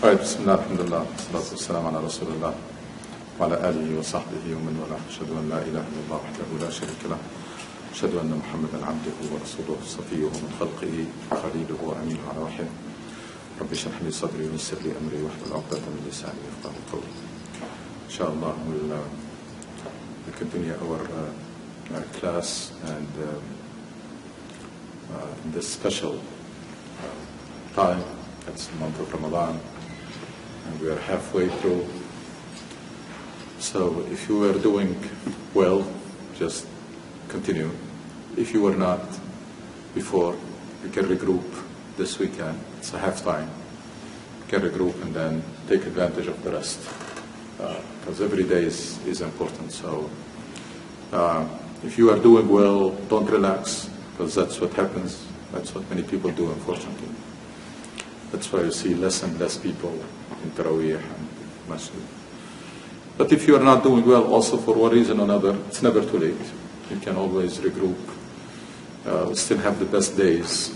طيب بسم الله الحمد لله والصلاة والسلام على رسول الله وعلى آله وصحبه ومن والاه. أشهد أن لا إله إلا الله وحده لا شريك له. أشهد أن محمدا عبده ورسوله صفيه من خلقه خليله وأمينه على وحيه. رب اشرح لي صدري ويسر لي أمري واحلل عقدة من لساني يفقهوا قولي. Inshallah, we'll continue our class and in this special time. It's the month of Ramadan, and we are halfway through. So if you were doing well, just continue. If you were not before, you can regroup this weekend. It's a half time. You can regroup and then take advantage of the rest. Because every day is important. So if you are doing well, don't relax, because that's what happens. That's what many people do, unfortunately. That's why you see less and less people in Taraweeh and Masjid. But if you are not doing well, also for one reason or another, it's never too late. You can always regroup. We still have the best days,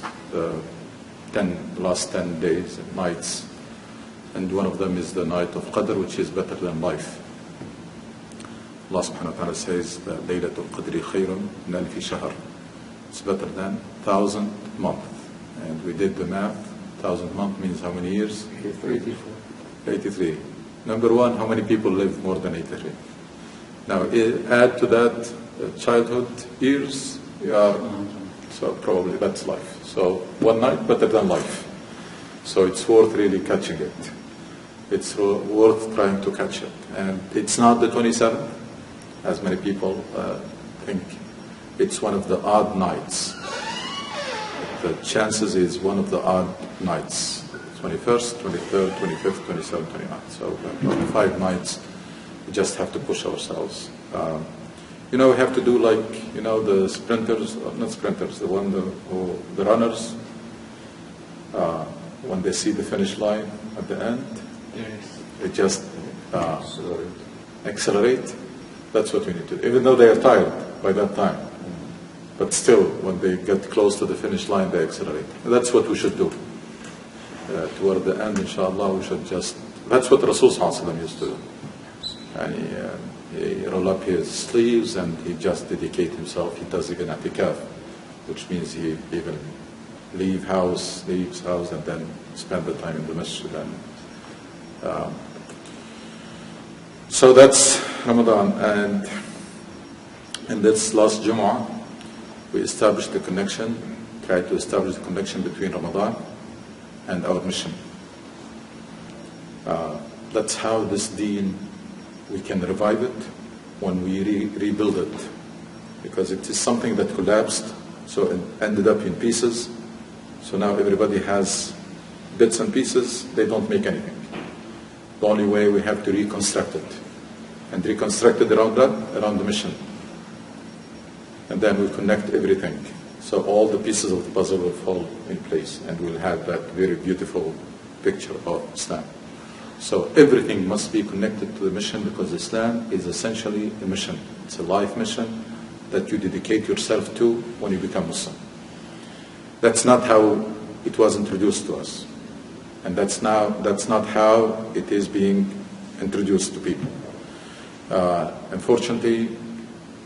last 10 days and nights. And one of them is the night of Qadr, which is better than life. Allah subhanahu wa ta'ala says, Laylatul Qadri khayrun min alfi shahr. It's better than 1,000 months. And we did the math. 1,000 months means how many years? 83. Number one, how many people live more than 83? Now add to that childhood years, so probably that's life. So one night better than life. So it's worth really catching it. It's worth trying to catch it. And it's not the 27th, as many people think. It's one of the odd nights. The chances is one of the odd nights. 21st, 23rd, 25th, 27th, 29th. So 5 nights, we just have to push ourselves. We have to do like, the sprinters, not sprinters, the runners, when they see the finish line at the end, they just accelerate. That's what we need to do, even though they are tired by that time. But still, when they get close to the finish line, they accelerate. And that's what we should do. Toward the end, inshallah, we should just... That's what Rasul sallallahu alaihi wasallam used to do. And he roll up his sleeves and he just dedicate himself. He does even i'tikaf, which means he even leaves house, and then spend the time in the masjid. And, so that's Ramadan. And in this last Jumu'ah, we established the connection, tried to establish the connection between Ramadan and our mission. That's how this deen, we can revive it when we rebuild it. Because it is something that collapsed, so it ended up in pieces. So now everybody has bits and pieces, they don't make anything. The only way we have to reconstruct it. And reconstruct it around that, around the mission. And then we connect everything. So all the pieces of the puzzle will fall in place and we'll have that very beautiful picture of Islam. So everything must be connected to the mission, because Islam is essentially a mission. It's a life mission that you dedicate yourself to when you become Muslim. That's not how it was introduced to us. And that's not how it is being introduced to people. Unfortunately,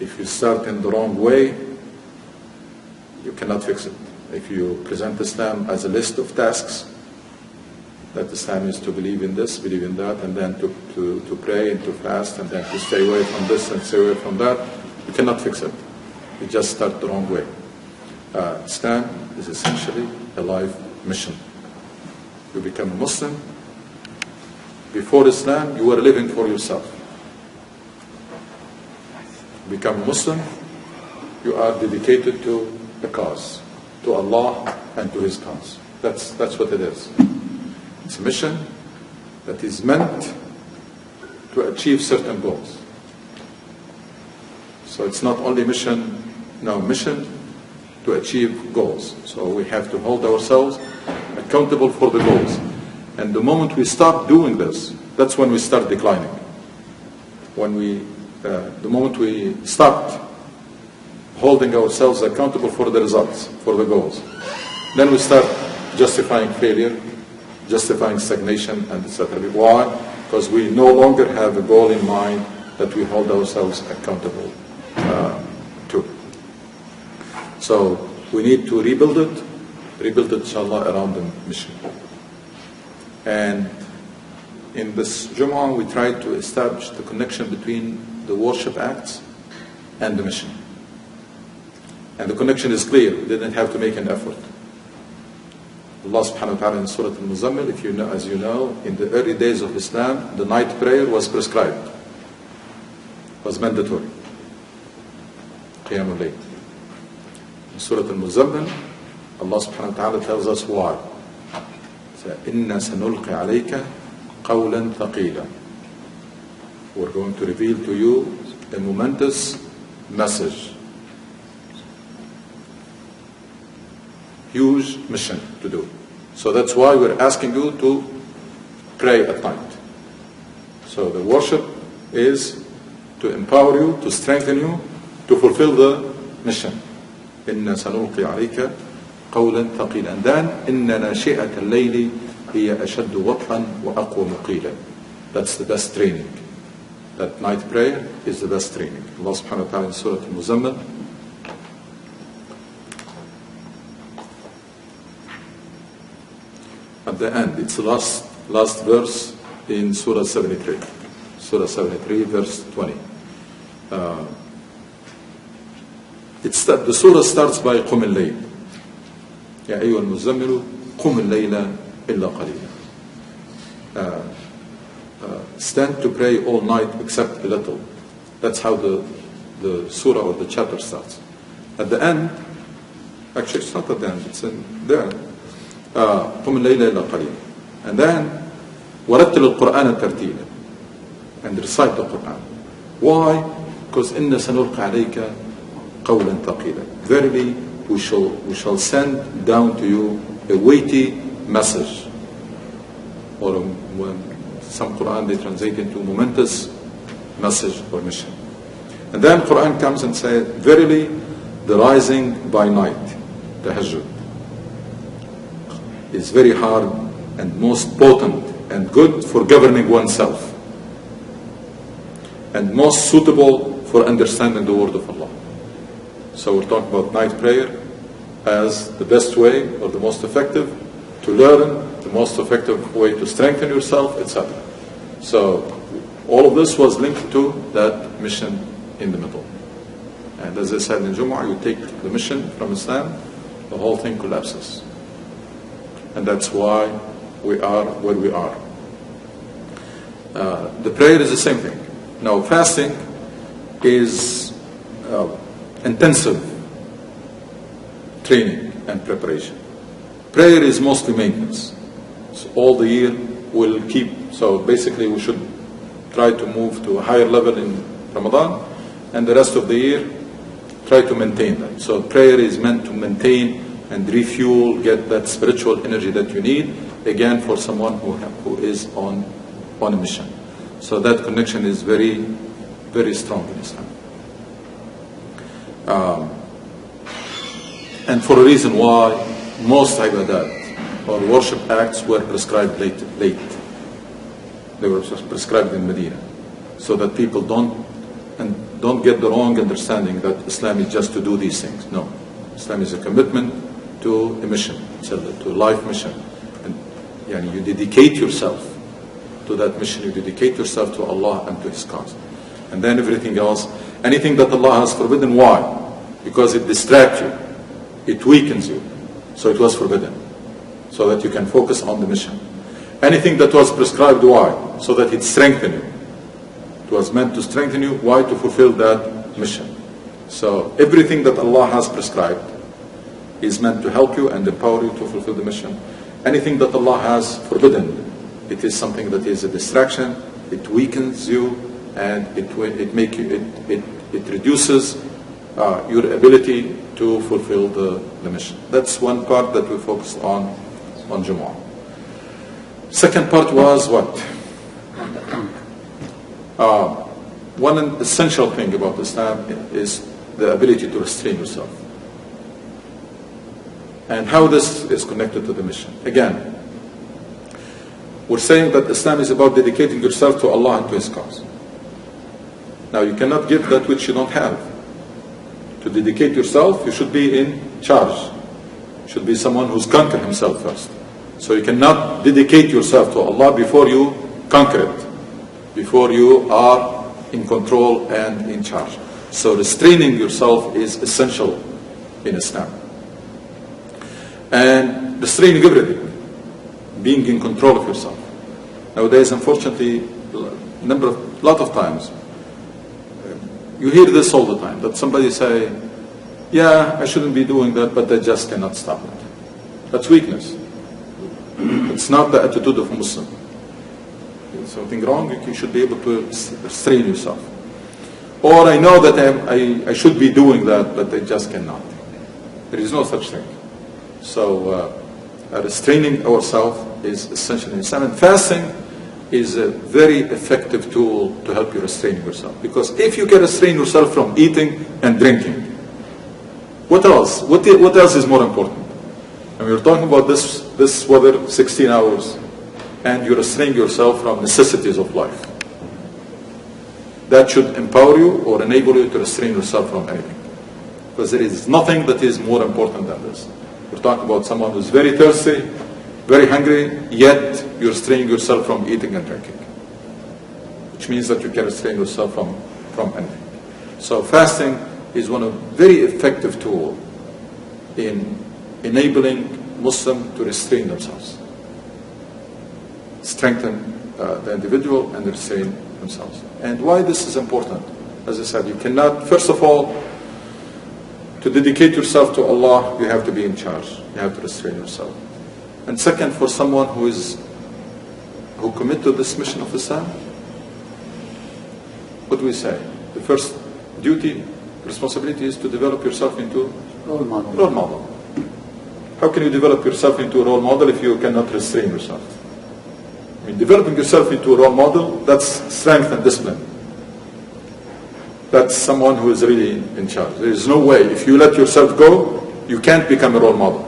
if you start in the wrong way, you cannot fix it. If you present Islam as a list of tasks, that Islam is to believe in this, believe in that, and then to pray and to fast, and then to stay away from this and stay away from that, you cannot fix it. You just start the wrong way. Islam is essentially a life mission. You become a Muslim. Before Islam, you were living for yourself. Become a Muslim, you are dedicated to the cause, to Allah and to His cause. That's what it is. It's a mission that is meant to achieve certain goals. So it's not only mission to achieve goals. So we have to hold ourselves accountable for the goals. And the moment we stop doing this, that's when we start declining. The moment we stopped holding ourselves accountable for the results, for the goals, then we start justifying failure, justifying stagnation, and etc. Why? Because we no longer have a goal in mind that we hold ourselves accountable to. So we need to rebuild it inshallah around the mission. And in this Jumu'ah we try to establish the connection between the worship acts and the mission. And the connection is clear. We didn't have to make an effort. Allah subhanahu wa ta'ala in Surah Al-Muzammil, if you know, as you know, in the early days of Islam, the night prayer was prescribed, was mandatory. Qiyamul Layl. In Surah Al-Muzammil, Allah subhanahu wa ta'ala tells us why. إِنَّا سَنُلْقِ عَلَيْكَ قَوْلًا ثَقِيلًا. We're going to reveal to you a momentous message. Huge mission to do. So that's why we're asking you to pray at night. So the worship is to empower you, to strengthen you, to fulfill the mission. إِنَّا سَنُلْقِ عَلَيْكَ قَوْلًا ثَقِيلًا. And then إِنَّ نَاشِئَةَ اللَّيْلِ هِيَ أَشَدُّ وَطْئًا وَأَقْوَمُ قِيلًا. That's the best training. That night prayer is the best training. Allah subhanahu wa ta'ala in Surah Al-Muzammil, at the end, it's the last verse in Surah 73. Surah 73, verse 20. The surah starts by قُمِ اللَّيْلِ يَا أَيُّهَا الْمُزَّمِّلُ قُمِ اللَّيْلَ إِلَّا قَلِيلًا. Stand to pray all night except a little. That's how the surah or the chapter starts. At the end, actually it's not at the end, it's in there. قُمِ اللَّيْلَ إِلَّا قَلِيلًا. And then وَرَتِّلِ الْقُرْآنَ تَرْتِيلًا. And recite the Quran. Why? Because إِنَّ سَنُلْقِ عَلَيْكَ قَوْلًا ثَقِيلًا. Verily, we shall send down to you a weighty message. Or when some Quran they translate into momentous message or mission. And then Quran comes and says, verily, the rising by night, tahajjud, is very hard and most potent and good for governing oneself, and most suitable for understanding the word of Allah. So we're talking about night prayer as the best way or the most effective to learn, the most effective way to strengthen yourself, etc. So all of this was linked to that mission in the middle. And as I said in Jumu'ah, you take the mission from Islam, the whole thing collapses. And that's why we are where we are. The prayer is the same thing. Now fasting is intensive training and preparation. Prayer is mostly maintenance. So all the year we'll keep, so basically we should try to move to a higher level in Ramadan, and the rest of the year try to maintain that. So prayer is meant to maintain and refuel, get that spiritual energy that you need, again for someone who is on a mission. So that connection is very, very strong in Islam. And for a reason why most ibadat or worship acts were prescribed late. They were prescribed in Medina, so that people don't get the wrong understanding that Islam is just to do these things. No, Islam is a commitment to a mission, to a life mission, and you dedicate yourself to that mission. You dedicate yourself to Allah and to His cause, and then everything else, anything that Allah has forbidden. Why? Because it distracts you, it weakens you. So it was forbidden, so that you can focus on the mission. Anything that was prescribed, why? So that it strengthens you. It was meant to strengthen you. Why? To fulfill that mission. So everything that Allah has prescribed is meant to help you and empower you to fulfill the mission. Anything that Allah has forbidden, it is something that is a distraction. It weakens you, and it reduces your ability to fulfill the mission. That's one part that we focused on Jumu'ah. Second part was what? One essential thing about Islam is the ability to restrain yourself. And how this is connected to the mission. Again, We're saying that Islam is about dedicating yourself to Allah and to His cause. Now you cannot give that which you don't have. To dedicate yourself, you should be in charge. You should be someone who's conquered himself first. So you cannot dedicate yourself to Allah before you conquer it, before you are in control and in charge. So restraining yourself is essential in Islam. And restraining everything, being in control of yourself. Nowadays, unfortunately, a lot of times, you hear this all the time, that somebody say, yeah, I shouldn't be doing that, but they just cannot stop it. That's weakness. It's not the attitude of a Muslim. If something wrong, you should be able to restrain yourself. Or I know that I should be doing that, but I just cannot. There is no such thing. So restraining ourselves is essential in Islam. And fasting is a very effective tool to help you restrain yourself. Because if you can restrain yourself from eating and drinking, what else? What else is more important? And we're talking about this weather, 16 hours, and you restrain yourself from necessities of life. That should empower you or enable you to restrain yourself from anything. Because there is nothing that is more important than this. We're talking about someone who's very thirsty, very hungry, yet you're restraining yourself from eating and drinking. Which means that you can restrain yourself from anything. So fasting is one of very effective tool in enabling Muslims to restrain themselves. Strengthen the individual and restrain themselves. And why this is important? As I said, you cannot, first of all, to dedicate yourself to Allah, you have to be in charge. You have to restrain yourself. And second, for someone who commit to this mission of Islam, what do we say? The first duty, responsibility is to develop yourself into role model. Role model. How can you develop yourself into a role model if you cannot restrain yourself? I mean, developing yourself into a role model, that's strength and discipline. That's someone who is really in charge. There is no way, if you let yourself go, you can't become a role model.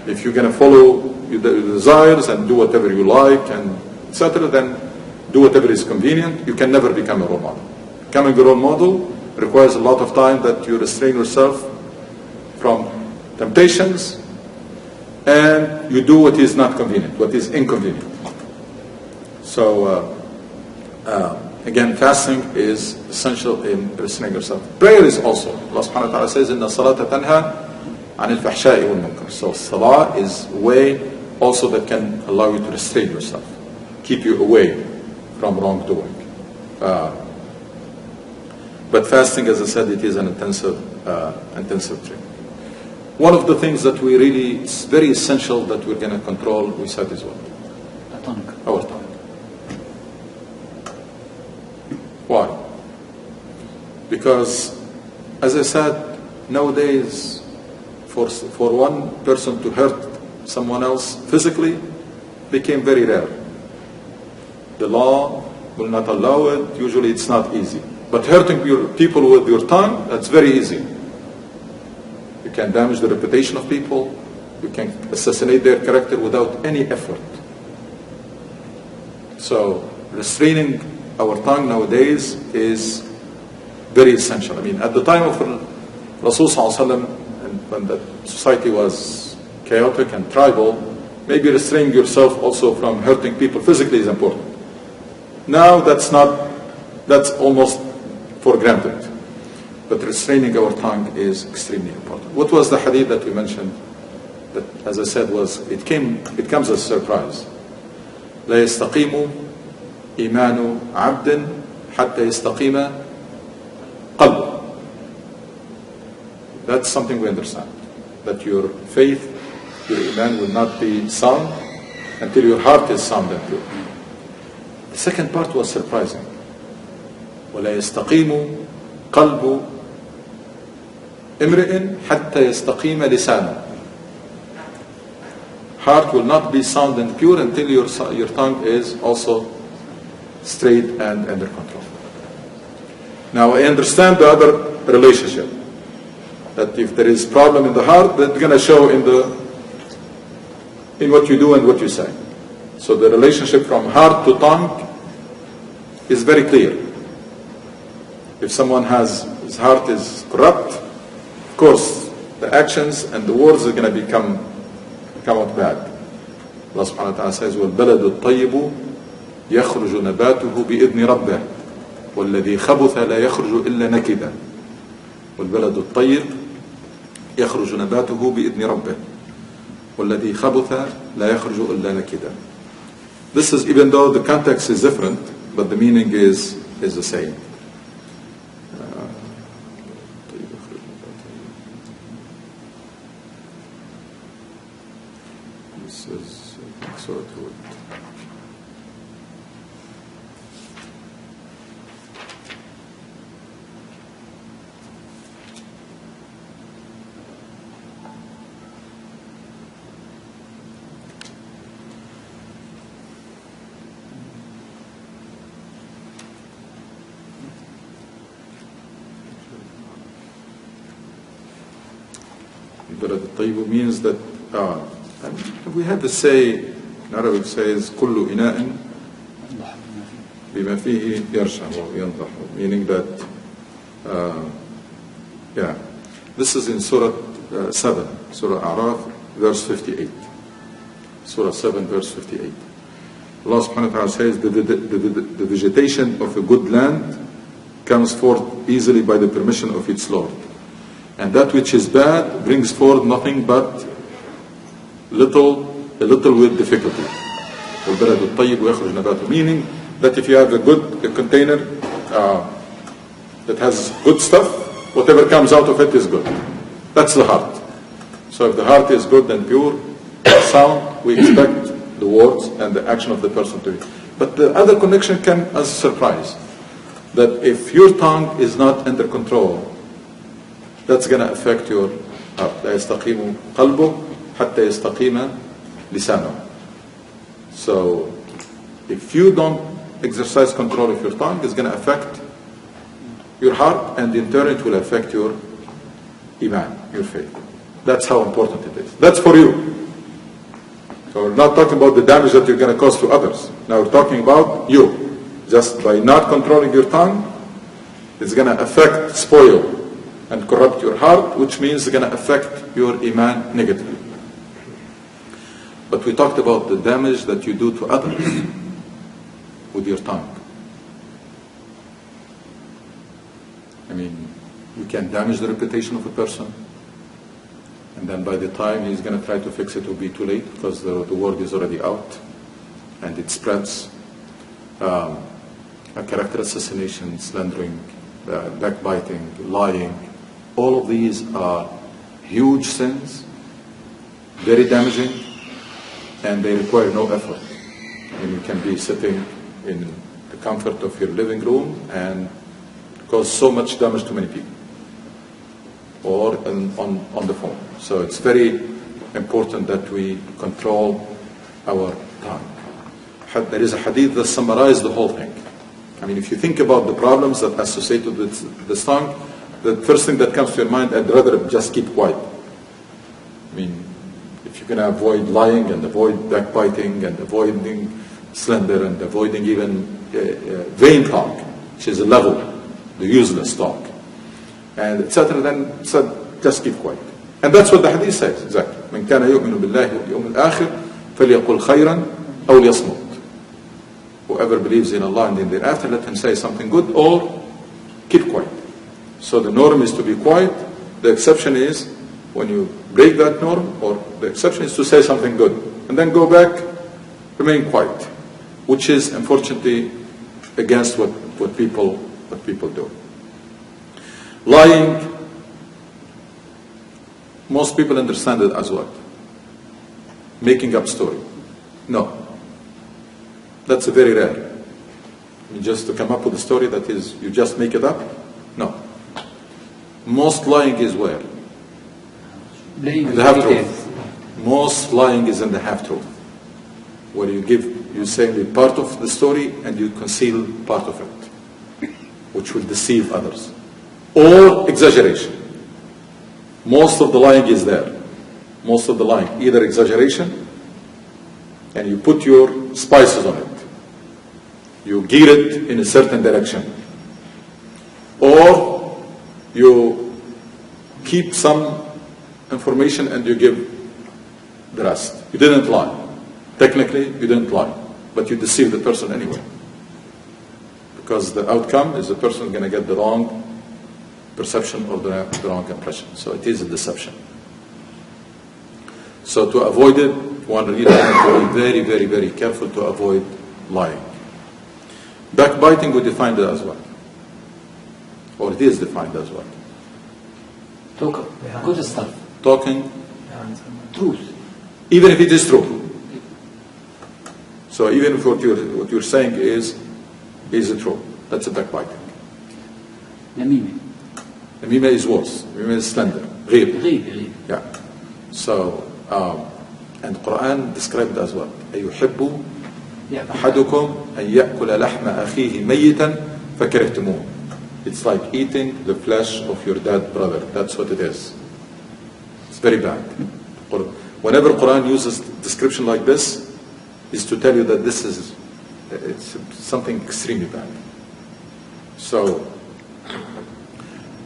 If you're going to follow your desires and do whatever you like and etc., then do whatever is convenient, you can never become a role model. Becoming a role model requires a lot of time that you restrain yourself from temptations and you do what is not convenient, what is inconvenient. So again, fasting is essential in restraining yourself. Prayer is also. Allah subhanahu wa ta'ala says, "Inna salata tanha anil fahsha'i wal munkar." So salah is a way also that can allow you to restrain yourself, keep you away from wrongdoing. But fasting, as I said, it is an intensive training. One of the things that we really, it's very essential that we're going to control, we said, is what? Our tongue. Why? Because, as I said, nowadays, for one person to hurt someone else physically became very rare. The law will not allow it. Usually it's not easy. But hurting people with your tongue, that's very easy. You can damage the reputation of people. You can assassinate their character without any effort. So restraining our tongue nowadays is very essential. I mean, at the time of Rasul Sallallahu Alaihi Wasallam, and when the society was chaotic and tribal, maybe restraining yourself also from hurting people physically is important. Now that's almost for granted. But restraining our tongue is extremely important. What was the hadith that we mentioned? That, as I said, it comes as a surprise. لا يستقيم إيمان عبد حتى يستقيم قلبه. That's something we understand. That your faith, your iman will not be sound until your heart is sound and pure. The second part was surprising. ولا يستقيم قلب امرئ حتى يستقيم لسانه. Heart will not be sound and pure until your tongue is also straight and under control. Now I understand the other relationship. That if there is problem in the heart, that's going to show in what you do and what you say. So the relationship from heart to tongue is very clear. If someone his heart is corrupt, of course, the actions and the words are going to come out bad. Allah subhanahu wa ta'ala says, وَالْبَلَدُ الطَّيِّبُ يَخْرُجُ نَبَاتُهُ بِإِذْنِ رَبِّهِ وَالَّذِي خَبُثَ لَا يَخْرُجُ إِلَّا نَكِدًا وَالْبَلَدُ الطَّيِّبُ يَخْرُجُ نَبَاتُهُ بِإِذْنِ رَبِّهِ وَالَّذِي خَبُثَ لَا يَخْرُجُ إِلَّا نَكِدًا. This is, even though the context is different, but the meaning is the same. This is, I think so, الطيب means that we have the say in Arabic says كل إناء بما فيه يرشح وينضح, meaning that this is in Surah 7, Surah A'raf, verse 58. Surah 7, verse 58. Allah subhanahu wa ta'ala says the vegetation of a good land comes forth easily by the permission of its Lord. And that which is bad brings forth nothing but a little with difficulty. Meaning that if you have a container that has good stuff, whatever comes out of it is good. That's the heart. So if the heart is good and pure, sound, we expect the words and the action of the person to be. But the other connection came as a surprise. That if your tongue is not under control, that's going to affect your heart. لا يستقيم قلبه حتى يستقيم لسانه. So if you don't exercise control of your tongue, it's going to affect your heart, and in turn it will affect your iman, your faith. That's how important it is. That's for you. So we're not talking about the damage that you're going to cause to others. Now we're talking about you. Just by not controlling your tongue, it's going to affect, spoil, and corrupt your heart, which means it's going to affect your iman negatively. But we talked about the damage that you do to others with your tongue. I mean, you can damage the reputation of a person, and then by the time he's going to try to fix it, it will be too late because the word is already out and it spreads. Character assassination, slandering, backbiting, lying, all of these are huge sins, very damaging, and they require no effort. And you can be sitting in the comfort of your living room and cause so much damage to many people, or on the phone. So it's very important that we control our tongue. There is a hadith that summarizes the whole thing. I mean, if you think about the problems that are associated with the tongue, the first thing that comes to your mind, I'd rather just keep quiet. I mean, if you can avoid lying and avoid backbiting and avoiding slander and avoiding even vain talk, which is a level, the useless talk, and etc., then just keep quiet. And that's what the hadith says, exactly. من كان يؤمن بالله واليوم الآخر فليقل خيرا أو ليصمت. Whoever believes in Allah and in the hereafter, let him say something good or keep quiet. So the norm is to be quiet. The exception is when you break that norm, or the exception is to say something good. And then go back, remain quiet. Which is, unfortunately, against what people do. Lying, most people understand it as what? Making up story. No. That's very rare. Just to come up with a story that is, you just make it up? No. Most lying is where? In the half-truth. Most lying is in the half-truth. Where you say only part of the story and you conceal part of it, which will deceive others. Or exaggeration. Most of the lying is there. Most of the lying, either exaggeration, and you put your put spices on it. You gear it in a certain direction. Or you keep some information and you give the rest. You didn't lie. Technically, you didn't lie. But you deceive the person anyway. Because the outcome is the person is going to get the wrong perception or the wrong impression. So it is a deception. So to avoid it, one really has to be very, very, very careful to avoid lying. Backbiting we defined it as what? Or it is defined as what? Good stuff. Talking Truth. even if it is true. So even if what you're saying is true, that's a backbiting. Namima. Namima is worse. Namima is slander. Ghib. Yeah. So, and Quran described it as what? أيحب أحدكم أن يأكل لحم أخيه ميتا فكرهتموه. It's like eating the flesh of your dead brother. That's what it is. It's very bad. Whenever Quran uses description like this, is to tell you that it's something extremely bad. So,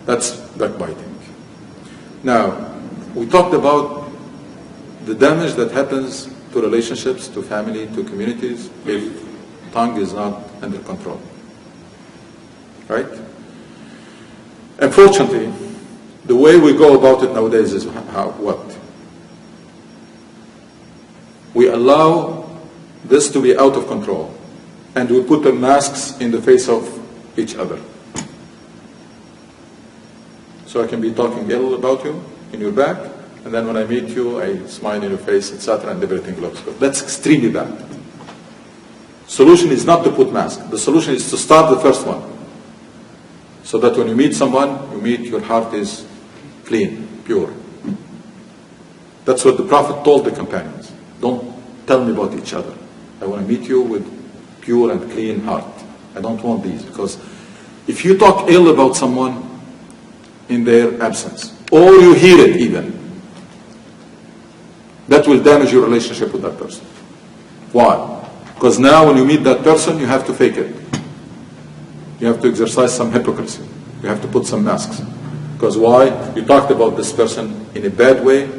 that's backbiting. Now, we talked about the damage that happens to relationships, to family, to communities, if tongue is not under control. Right? Unfortunately, the way we go about it nowadays is what? We allow this to be out of control, and we put the masks in the face of each other. So I can be talking ill about you in your back, and then when I meet you, I smile in your face, etc., and everything looks good. That's extremely bad. Solution is not to put mask. The solution is to start the first one. So that when you meet someone, your heart is clean, pure. That's what the Prophet told the companions. Don't tell me about each other. I want to meet you with pure and clean heart. I don't want these, because if you talk ill about someone in their absence, or you hear it even, that will damage your relationship with that person. Why? Because now when you meet that person, you have to fake it. You have to exercise some hypocrisy. You have to put some masks. Because why? You talked about this person in a bad way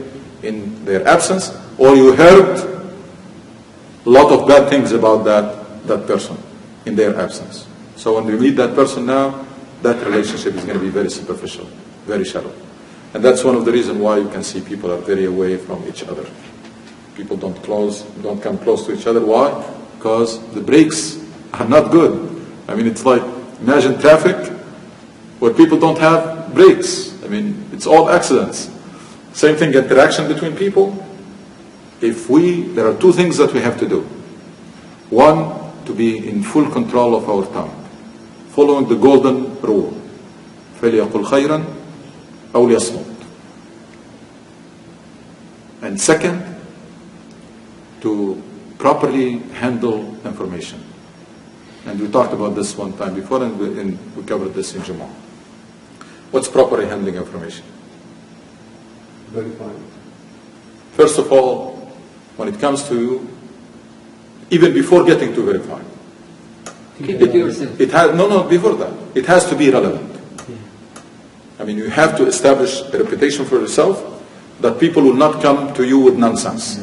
in their absence, or you heard a lot of bad things about that person in their absence. So when you meet that person now, that relationship is going to be very superficial, very shallow. And that's one of the reasons why you can see people are very away from each other. People don't come close to each other. Why? Because the brakes are not good. I mean, it's like, imagine traffic where people don't have brakes. I mean, it's all accidents. Same thing, interaction between people. There are two things that we have to do. One, to be in full control of our tongue, following the golden rule. فَلْيَقُلْ خَيْرًا أَوْ لِيَصْمُتْ. And second, to properly handle information. And we talked about this one time before, and we covered this in Jumu'ah. What's properly handling information? Verifying. First of all, when it comes to you, even before getting to verifying, before that, it has to be relevant. I mean, you have to establish a reputation for yourself that people will not come to you with nonsense.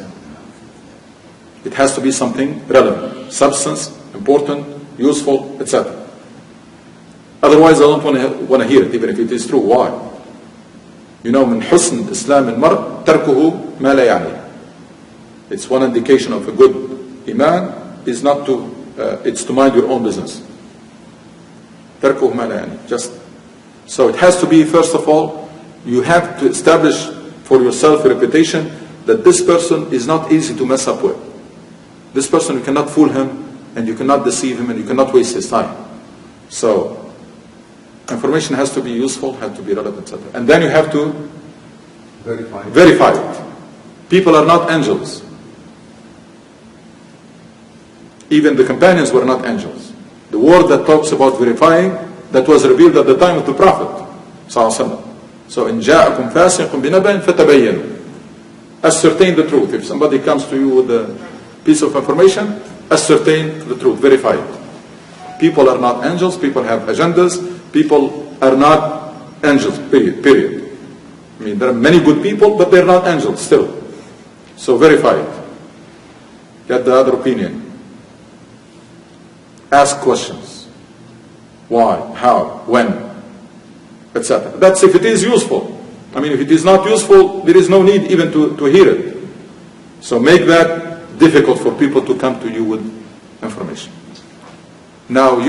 It has to be something relevant, substance, important, useful, etc. Otherwise, I don't want to hear it, even if it is true. Why? You know, من حسن إسلام المرء تركه ما لا يعني. It's one indication of a good iman is not to, it's to mind your own business. تركه ما لا يعني. So it has to be, first of all, you have to establish for yourself a reputation that this person is not easy to mess up with. This person, you cannot fool him, and you cannot deceive him, and you cannot waste his time. So, information has to be useful, has to be relevant, etc. And then you have to verify it. People are not angels. Even the companions were not angels. The word that talks about verifying, that was revealed at the time of the Prophet ﷺ. So, إن جاءكم فاسق بنبأ فتبينوا. Ascertain the truth. If somebody comes to you with a piece of information, ascertain the truth, verify it. People are not angels, people have agendas, people are not angels, period. I mean, there are many good people, but they're not angels still. So verify it. Get the other opinion. Ask questions. Why, how, when, etc. That's if it is useful. I mean, if it is not useful, there is no need even to hear it. So make that difficult for people to come to you with information. Now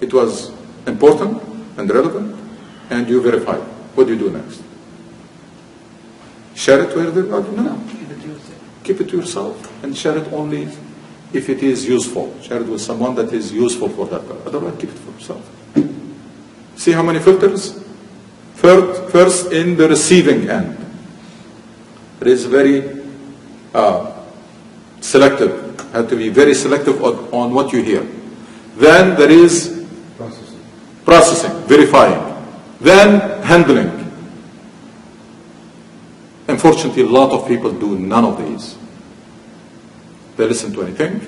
it was important and relevant, and you verified. What do you do next? Share it with everybody? No. Keep it to yourself and share it only if it is useful. Share it with someone that is useful for that purpose. Otherwise, keep it for yourself. See how many filters? First in the receiving end. It is very selective. Have to be very selective on what you hear. Then there is processing, verifying. Then handling. Unfortunately, a lot of people do none of these. They listen to anything,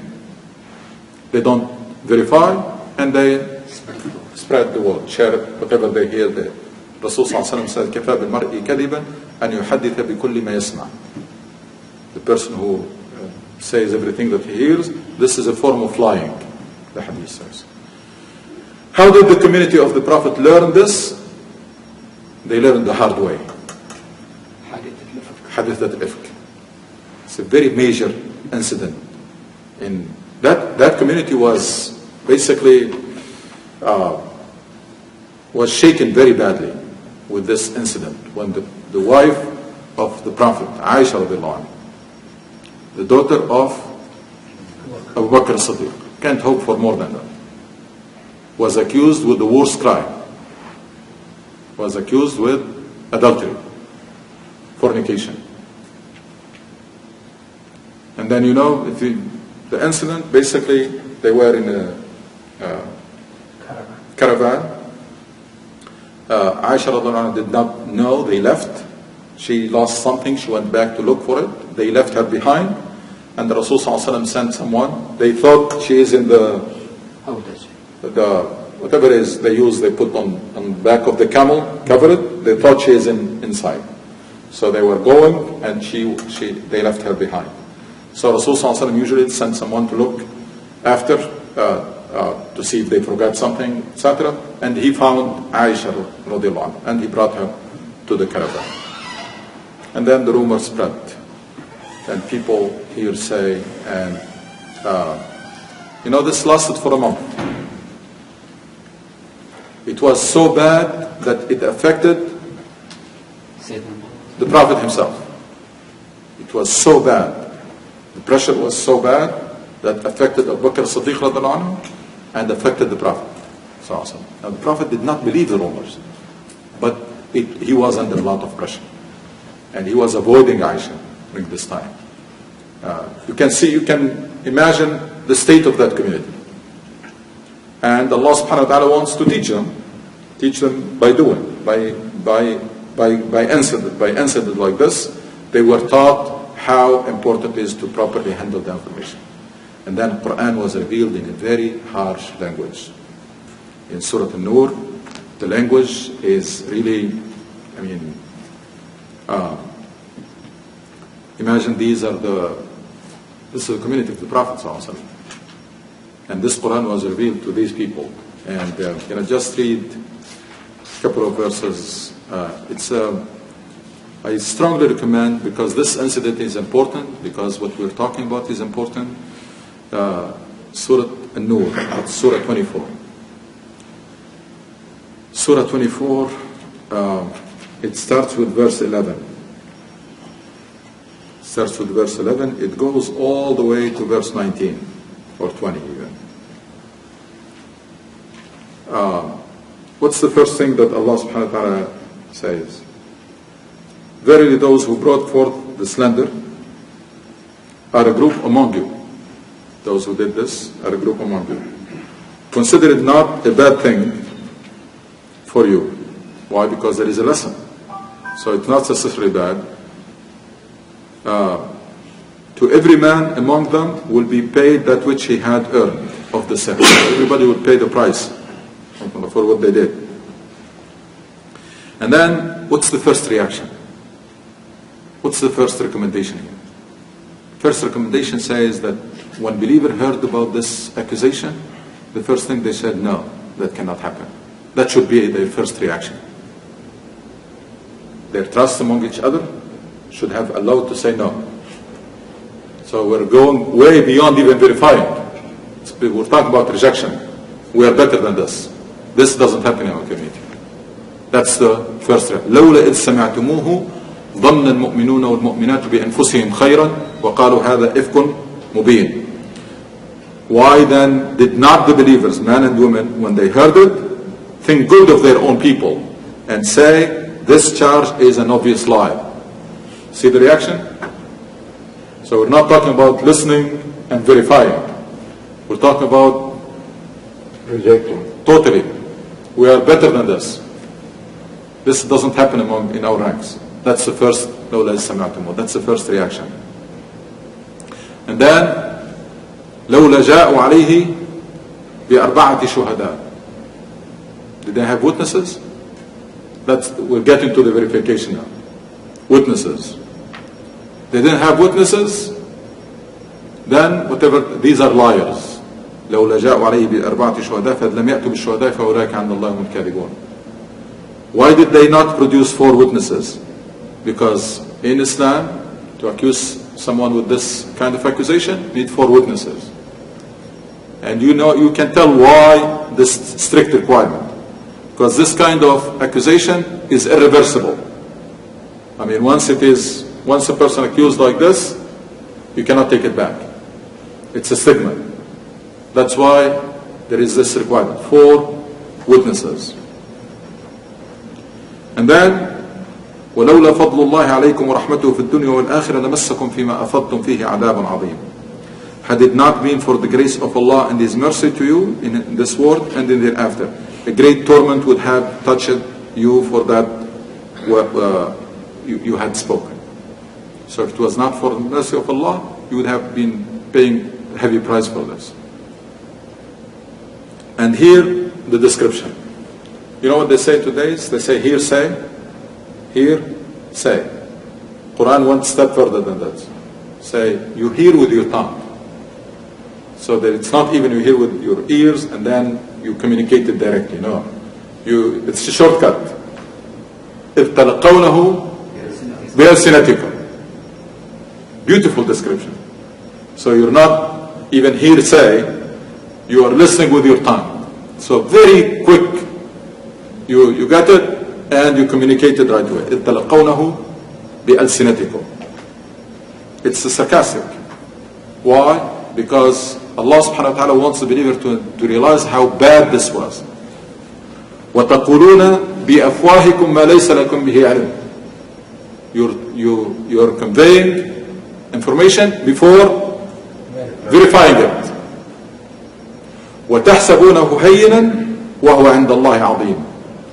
they don't verify, and they spread the word, share it, whatever they hear. The Rasul ﷺ said, كَفَى بِالْمَرْءِ كَذِبًا أَنْ يُحَدِّثَ بِكُلِّ مَا يَسْمَعُ. The person who says everything that he hears, this is a form of lying, the hadith says. How did the community of the Prophet learn this? They learned the hard way. Hadith al-Ifk. It's a very major incident. In that community was basically was shaken very badly with this incident when the wife of the Prophet, Aisha radiallahu anha, the daughter of Abu Bakr as-Siddiq, can't hope for more than that, was accused with the worst crime, was accused with adultery, fornication. And then the incident, basically they were in a caravan. Aisha radiallahu anha did not know, they left. She lost something, she went back to look for it. They left her behind, and the Rasul ﷺ sent someone. They thought she is in the whatever it is they use, they put on the back of the camel, cover it. They thought she is inside. So they were going, and they left her behind. So Rasul ﷺ usually sent someone to look after, to see if they forgot something, etc. And he found Aisha radiallahu anha, and he brought her to the caravan. And then the rumor spread, and people here say, and this lasted for a month. It was so bad that it affected the Prophet himself. It was so bad. The pressure was so bad that affected Abu Bakr as-Siddiq radiallahu anhu and affected the Prophet. Now the Prophet did not believe the rumors, but he was under a lot of pressure. And he was avoiding Aisha during this time. You can imagine the state of that community. And Allah subhanahu wa ta'ala wants to teach them by doing, by incident like this. They were taught how important it is to properly handle the information. And then Quran was revealed in a very harsh language. In Surah An-Nur, the language is really, imagine this is the community of the Prophet ﷺ. And this Quran was revealed to these people. And just read a couple of verses. I strongly recommend, because this incident is important, because what we're talking about is important, Surah An-Nur, Surah 24. Surah 24, it starts with verse 11. It goes all the way to verse 19, or 20 even. What's the first thing that Allah subhanahu wa ta'ala says? Verily those who brought forth the slander are a group among you. Those who did this are a group among you. Consider it not a bad thing for you. Why? Because there is a lesson. So it's not necessarily bad. To every man among them will be paid that which he had earned of the sin. Everybody will pay the price for what they did. And then, what's the first reaction? What's the first recommendation here? First recommendation says that when believer heard about this accusation, the first thing they said, no, that cannot happen. That should be their first reaction. Their trust among each other should have allowed to say no. So we're going way beyond even verifying. We're talking about rejection. We are better than this. This doesn't happen in our community. That's the first reaction. لولا إذ سمعتموه ظن المؤمنون والمؤمنات بأنفسهم خيرا وقالوا هذا إفك مبين. Why then did not the believers, men and women, when they heard it, think good of their own people and say, this charge is an obvious lie? See the reaction? So we're not talking about listening and verifying. We're talking about rejecting. Totally. We are better than this. This doesn't happen in our ranks. That's the first, that's the first reaction. And then, لولا جاءوا عليه بأربعة شهداء. Did they have witnesses? We're getting to the verification now. Witnesses. They didn't have witnesses, then whatever, these are liars. لولا جاءوا عليه بأربعة شهداء فلم يأتوا بالشهداء فأولئك عند الله هم الكاذبون. Why did they not produce 4 witnesses? Because in Islam, to accuse someone with this kind of accusation, need 4 witnesses. And you can tell why this strict requirement. Because this kind of accusation is irreversible. I mean, once a person accused like this, you cannot take it back. It's a stigma. That's why there is this requirement, 4 witnesses. And then, ولولا فضل الله عليكم ورحمته في الدنيا والآخرة لمسكم فيما أفضتم فيه عذاب عظيم. Had it not been for the grace of Allah and His mercy to you in this world and in the hereafter, a great torment would have touched you for that you had spoken. So if it was not for the mercy of Allah, you would have been paying a heavy price for this. And here, the description. You know what they say today? They say, here say. Quran went a step further than that. Say, you hear with your tongue. So that it's not even you hear with your ears and then you communicate it directly. No. It's a shortcut. إِذْ تَلَقَوْنَهُ بِأَلْسِنَتِكُمْ. Beautiful description. So you're not even hearsay, you are listening with your tongue. So very quick, you got it and you communicated right away. إِذْ تَلَقَوْنَهُ بِأَلْسِنَتِكُمْ. It's sarcastic. Why? Because Allah subhanahu wa ta'ala wants the believer to realize how bad this was. وَتَقُولُونَ بِأَفْوَاهِكُمْ مَا لَيْسَ لَكُمْ بِهِ عِلْمٍ. You're conveying information before verifying it. وَتَحْسَبُونَهُ هَيِّنًا وَهُوَ عِنْدَ اللَّهِ عَظِيمٌ.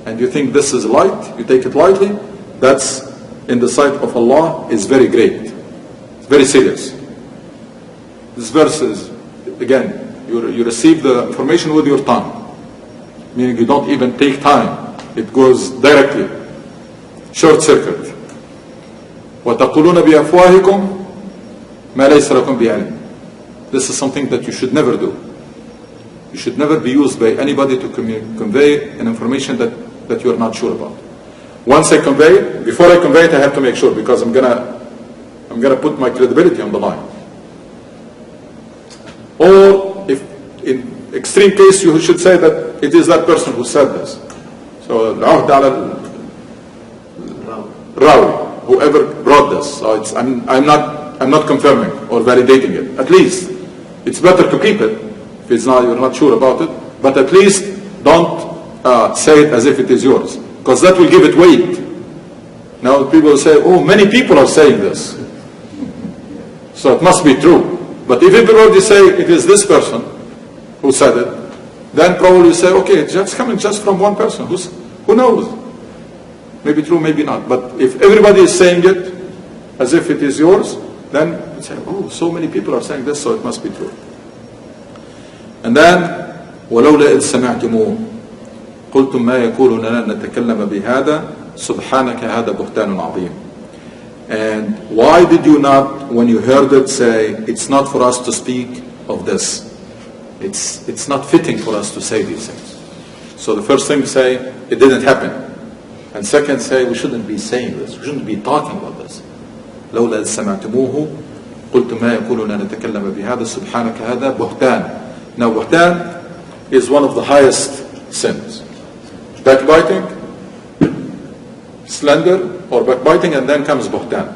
And you think this is light, you take it lightly, that's in the sight of Allah is very great. It's very serious. This verse is, again, you receive the information with your tongue. Meaning you don't even take time. It goes directly. Short circuit. وَتَقُولُونَ بِأَفْوَاهِكُمْ مَا لَيْسَ لَكُمْ بِعِلْمٍ. This is something that you should never do. You should never be used by anybody to convey an information that you are not sure about. Once I convey it, before I convey it, I have to make sure, because I'm gonna put my credibility on the line. Or if in extreme case you should say that it is that person who said this. So العهد على الراوي, whoever brought this. So I'm not confirming or validating it. At least it's better to keep it if you're not sure about it. But at least don't say it as if it is yours, because that will give it weight. Now people will say, oh, many people are saying this, so it must be true. But if everybody say it is this person who said it, then probably you say, okay, it's just coming just from one person. Who knows? Maybe true, maybe not. But if everybody is saying it as if it is yours, Then you say, oh, so many people are saying this, so it must be true. And then ولولا إذ سمعتموه قلتم ما يكون لنا أن نتكلم بهذا سبحانك هذا بهتان عظيم. And why did you not, when you heard it, say, it's not for us to speak of this. It's not fitting for us to say these things. So the first thing, say, it didn't happen. And second, say, we shouldn't be saying this. We shouldn't be talking about this. لولا إذ سمعتموه قلتم ما يكون لنا نتكلم بهذا سبحانك هذا بهتان. Now, buhtan is one of the highest sins. Backbiting, slander, or backbiting, and then comes buhtan.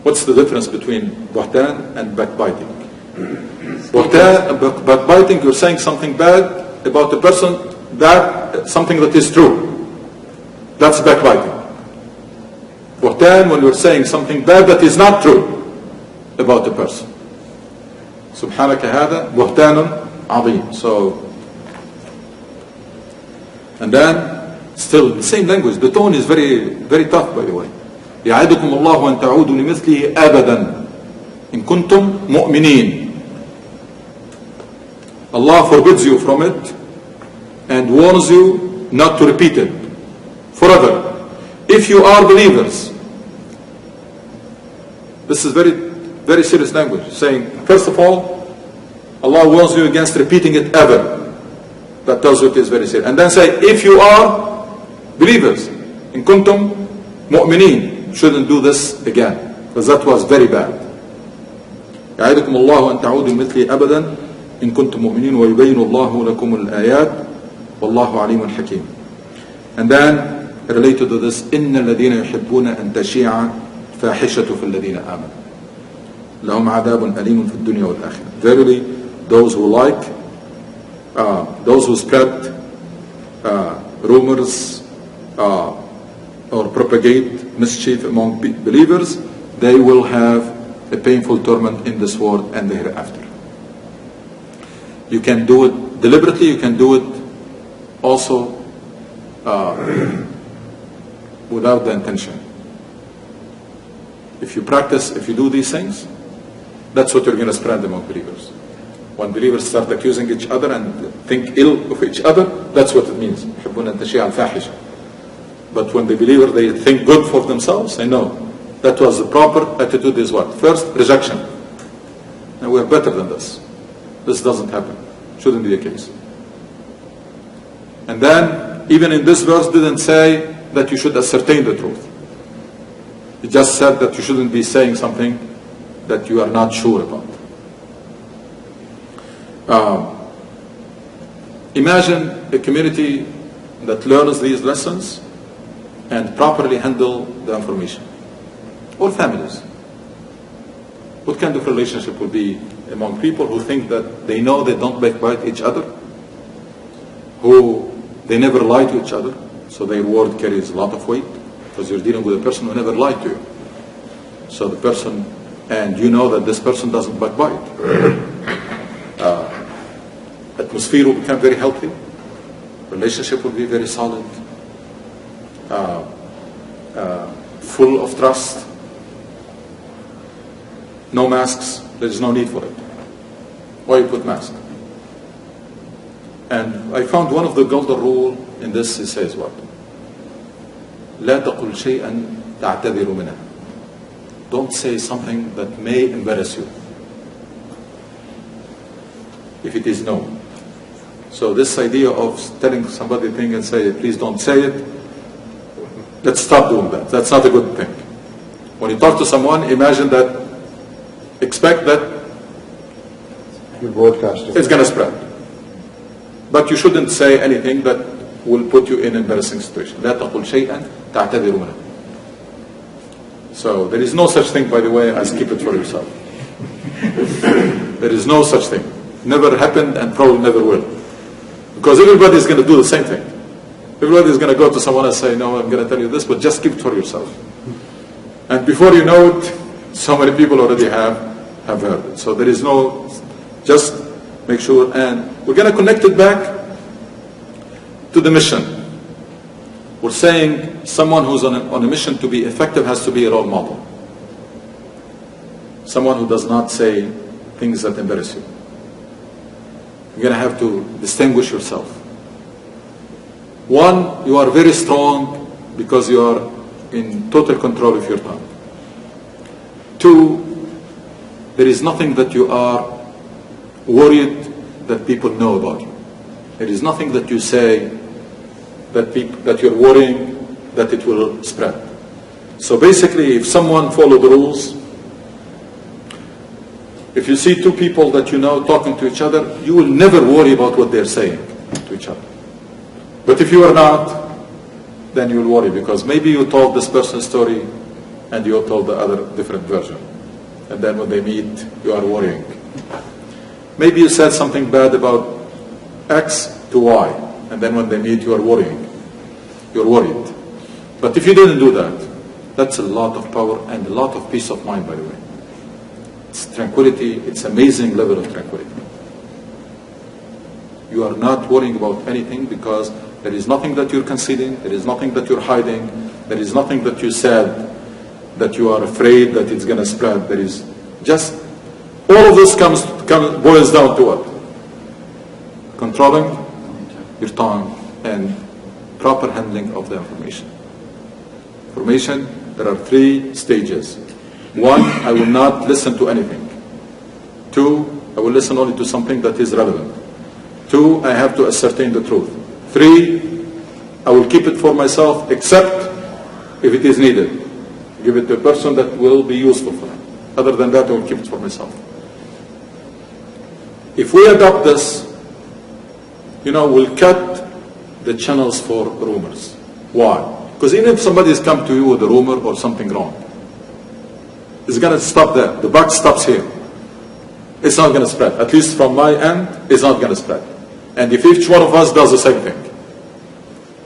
What's the difference between buhtan and backbiting? Backbiting, you're saying something bad about the person, something that is true. That's backbiting. Buhtan, when you're saying something bad that is not true about the person. سبحانك هذا بهتان عظيم. So, and then still the same language. The tone is very, very tough, by the way. يعدكم الله أن تعودوا لمثله أبدا إن كنتم مؤمنين. Allah forbids you from it and warns you not to repeat it forever. If you are believers. This is very, very serious language. Saying, first of all, Allah warns you against repeating it ever. That tells you it is very serious. And then say, if you are believers, in kuntum mu'mineen, shouldn't do this again. Because that was very bad. يعدكم الله أن تعودوا مثلي أبدا إن كنتم مؤمنين ويبين الله لكم الآيات والله عليم حكيم. And then, related to this, إن الذين يحبون أن تشيع فاحشة في الذين آمنوا لهم عذاب أليم في الدنيا والآخرة. Verily, those who like, those who spread rumors or propagate mischief among believers, they will have a painful torment in this world and the hereafter. You can do it deliberately, you can do it also without the intention. If you practice, if you do these things, that's what you're going to spread among believers. When believers start accusing each other and think ill of each other, that's what it means. But when the believer, they think good for themselves, they know. That was the proper attitude is what? First, rejection. And we're better than this. This doesn't happen. Shouldn't be the case. And then, even in this verse, didn't say that you should ascertain the truth. It just said that you shouldn't be saying something that you are not sure about. Imagine a community that learns these lessons and properly handle the information. Or families. What kind of relationship would be among people who think that they know they don't backbite each other, who they never lie to each other, so their word carries a lot of weight, because you're dealing with a person who never lied to you. So the person, and you know that this person doesn't backbite. Atmosphere will become very healthy. Relationship will be very solid. Full of trust. No masks. There is no need for it. Why you put masks? And I found one of the golden rule in this. It says what? لا تقل شيئا تعتذر منه. Don't say something that may embarrass you. If it is known. So this idea of telling somebody a thing and say, please don't say it, let's stop doing that. That's not a good thing. When you talk to someone, imagine that, expect that You're broadcasting. it's going to spread. But you shouldn't say anything that will put you in an embarrassing situation. لا تقل شيئا تعتذر منه. So there is no such thing, by the way, as keep it for yourself. There is no such thing. Never happened and probably never will. Because everybody is going to do the same thing. Everybody is going to go to someone and say, no, I'm going to tell you this, but just keep it for yourself. And before you know it, so many people already have heard it. So there is no, just make sure. And we're going to connect it back to the mission. We're saying someone who's on a mission to be effective has to be a role model. someone who does not say things that embarrass you. You're going to have to distinguish yourself. One, you are very strong because you are in total control of your tongue. Two, there is nothing that you are worried that people know about you. There is nothing that you say that you're worrying that it will spread. So basically, if someone follows the rules, if you see two people that you know talking to each other, you will never worry about what they're saying to each other. But if you are not, then you will worry because maybe you told this person's story and you told the other different version. And then when they meet, you are worrying. Maybe you said something bad about X to Y, and then when they meet, you are worrying. You're worried. But if you didn't do that, that's a lot of power and a lot of peace of mind, by the way. It's tranquility, it's amazing level of tranquility. You are not worrying about anything because there is nothing that you're concealing, there is nothing that you're hiding, there is nothing that you said that you are afraid that it's going to spread. There is just, all of this boils down to what? Controlling your tongue and proper handling of the information. Information, there are 3 stages. 1, I will not listen to anything. 2, I will listen only to something that is relevant. 2, I have to ascertain the truth. 3, I will keep it for myself except if it is needed. Give it to a person that will be useful for him. Other than that, I will keep it for myself. If we adopt this, we'll cut the channels for rumors. Why? Because even if somebody has come to you with a rumor or something wrong, it's going to stop there. The buck stops here. It's not going to spread. At least from my end, it's not going to spread. And if each one of us does the same thing,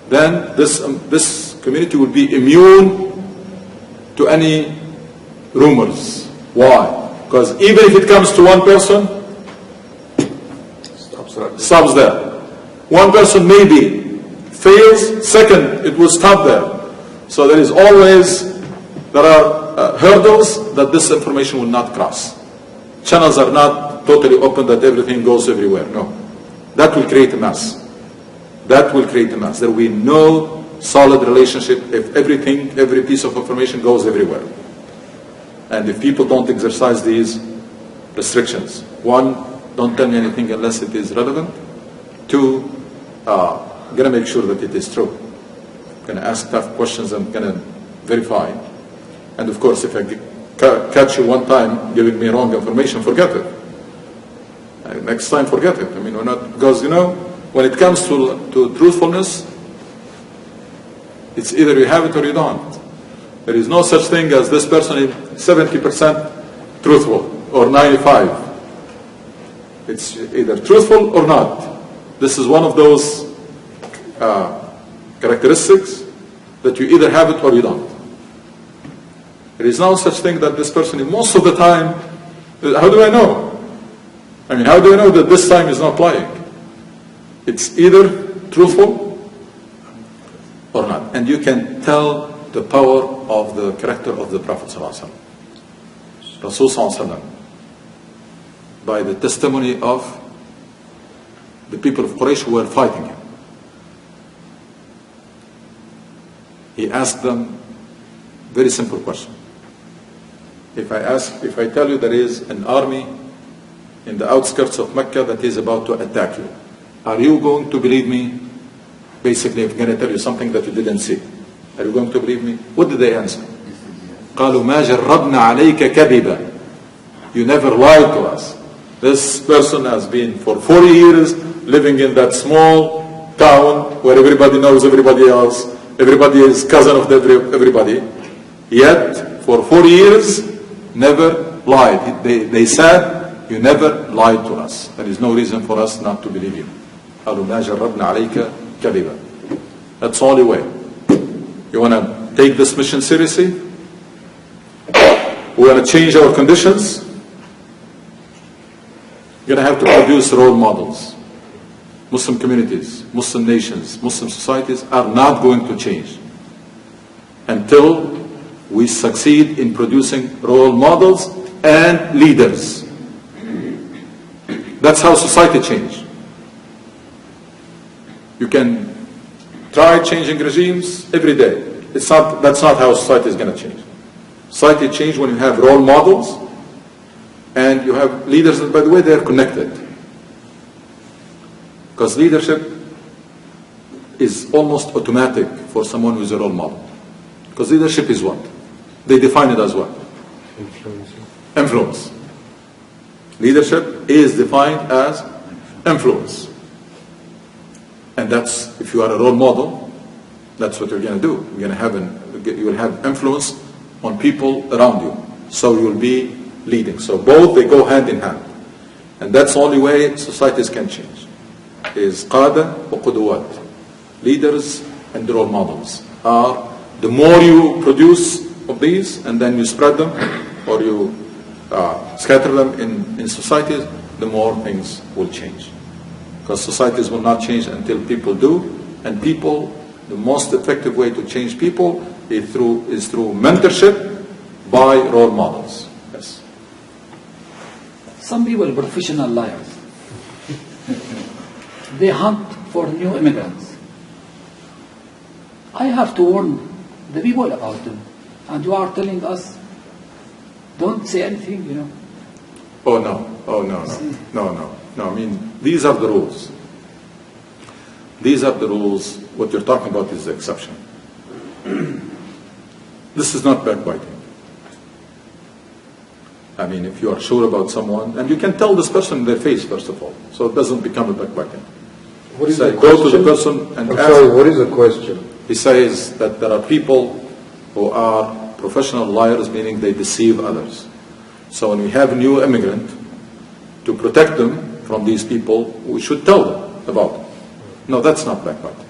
then this community will be immune to any rumors. Why? Because even if it comes to one person, stops there. One person maybe fails, second, it will stop there. So there are hurdles that this information will not cross. Channels are not totally open that everything goes everywhere. No. That will create a mess. That will create a mess. There will be no solid relationship if every piece of information goes everywhere. And if people don't exercise these restrictions. 1, don't tell me anything unless it is relevant. 2, I'm going to make sure that it is true. I'm going to ask tough questions. I'm going to verify. And of course, if I catch you one time giving me wrong information, forget it. Next time, forget it. We're not, because when it comes to truthfulness, it's either you have it or you don't. There is no such thing as this person is 70% truthful or 95%. It's either truthful or not. This is one of those characteristics that you either have it or you don't. There is no such thing that this person, most of the time, how do I know? How do I know that this time is not lying? It's either truthful or not. And you can tell the power of the character of the Prophet ﷺ, Rasul ﷺ, by the testimony of the people of Quraysh who were fighting him. He asked them a very simple question. If I tell you there is an army in the outskirts of Mecca that is about to attack you, are you going to believe me? Basically, if I'm going to tell you something that you didn't see, are you going to believe me? What did they answer? قالوا ما جربنا عليك كذبا. You never lied to us. This person has been for 40 years living in that small town where everybody knows everybody else. Everybody is cousin of everybody. Yet, for 40 years, never lied. They said, you never lied to us. There is no reason for us not to believe you. قالوا ما جربنا عليك كذبا. That's the only way. You want to take this mission seriously? We want to change our conditions? You're going to have to produce role models. Muslim communities, Muslim nations, Muslim societies are not going to change until we succeed in producing role models and leaders. That's how society changes. You can try changing regimes every day. That's not how society is going to change. Society changes when you have role models and you have leaders, and by the way, they're connected. Because leadership is almost automatic for someone who is a role model. Because leadership is what? They define it as what? Influence. Leadership is defined as influence. And that's, if you are a role model, that's what you're going to do. You will have influence on people around you. So you will be leading. So both, they go hand in hand. And that's the only way societies can change. Is qada wa qudwat. Leaders and role models are, the more you produce of these and then you spread them or you scatter them in societies, the more things will change. Because societies will not change until people do, and people, the most effective way to change people is through mentorship by role models. Yes. Some people are professional liars. They hunt for new immigrants. I have to warn the people about them. And you are telling us, don't say anything, you know. Oh no. I mean, these are the rules. These are the rules. What you're talking about is the exception. This is not backbiting. I mean, if you are sure about someone, and you can tell this person in their face, first of all, so it doesn't become a backbiting. What is Say, the go question? to the person and I'm ask. sorry, what is the question? He says that there are people who are professional liars, meaning they deceive others. So when we have a new immigrant, to protect them from these people, we should tell them about it. No, that's not backbiting.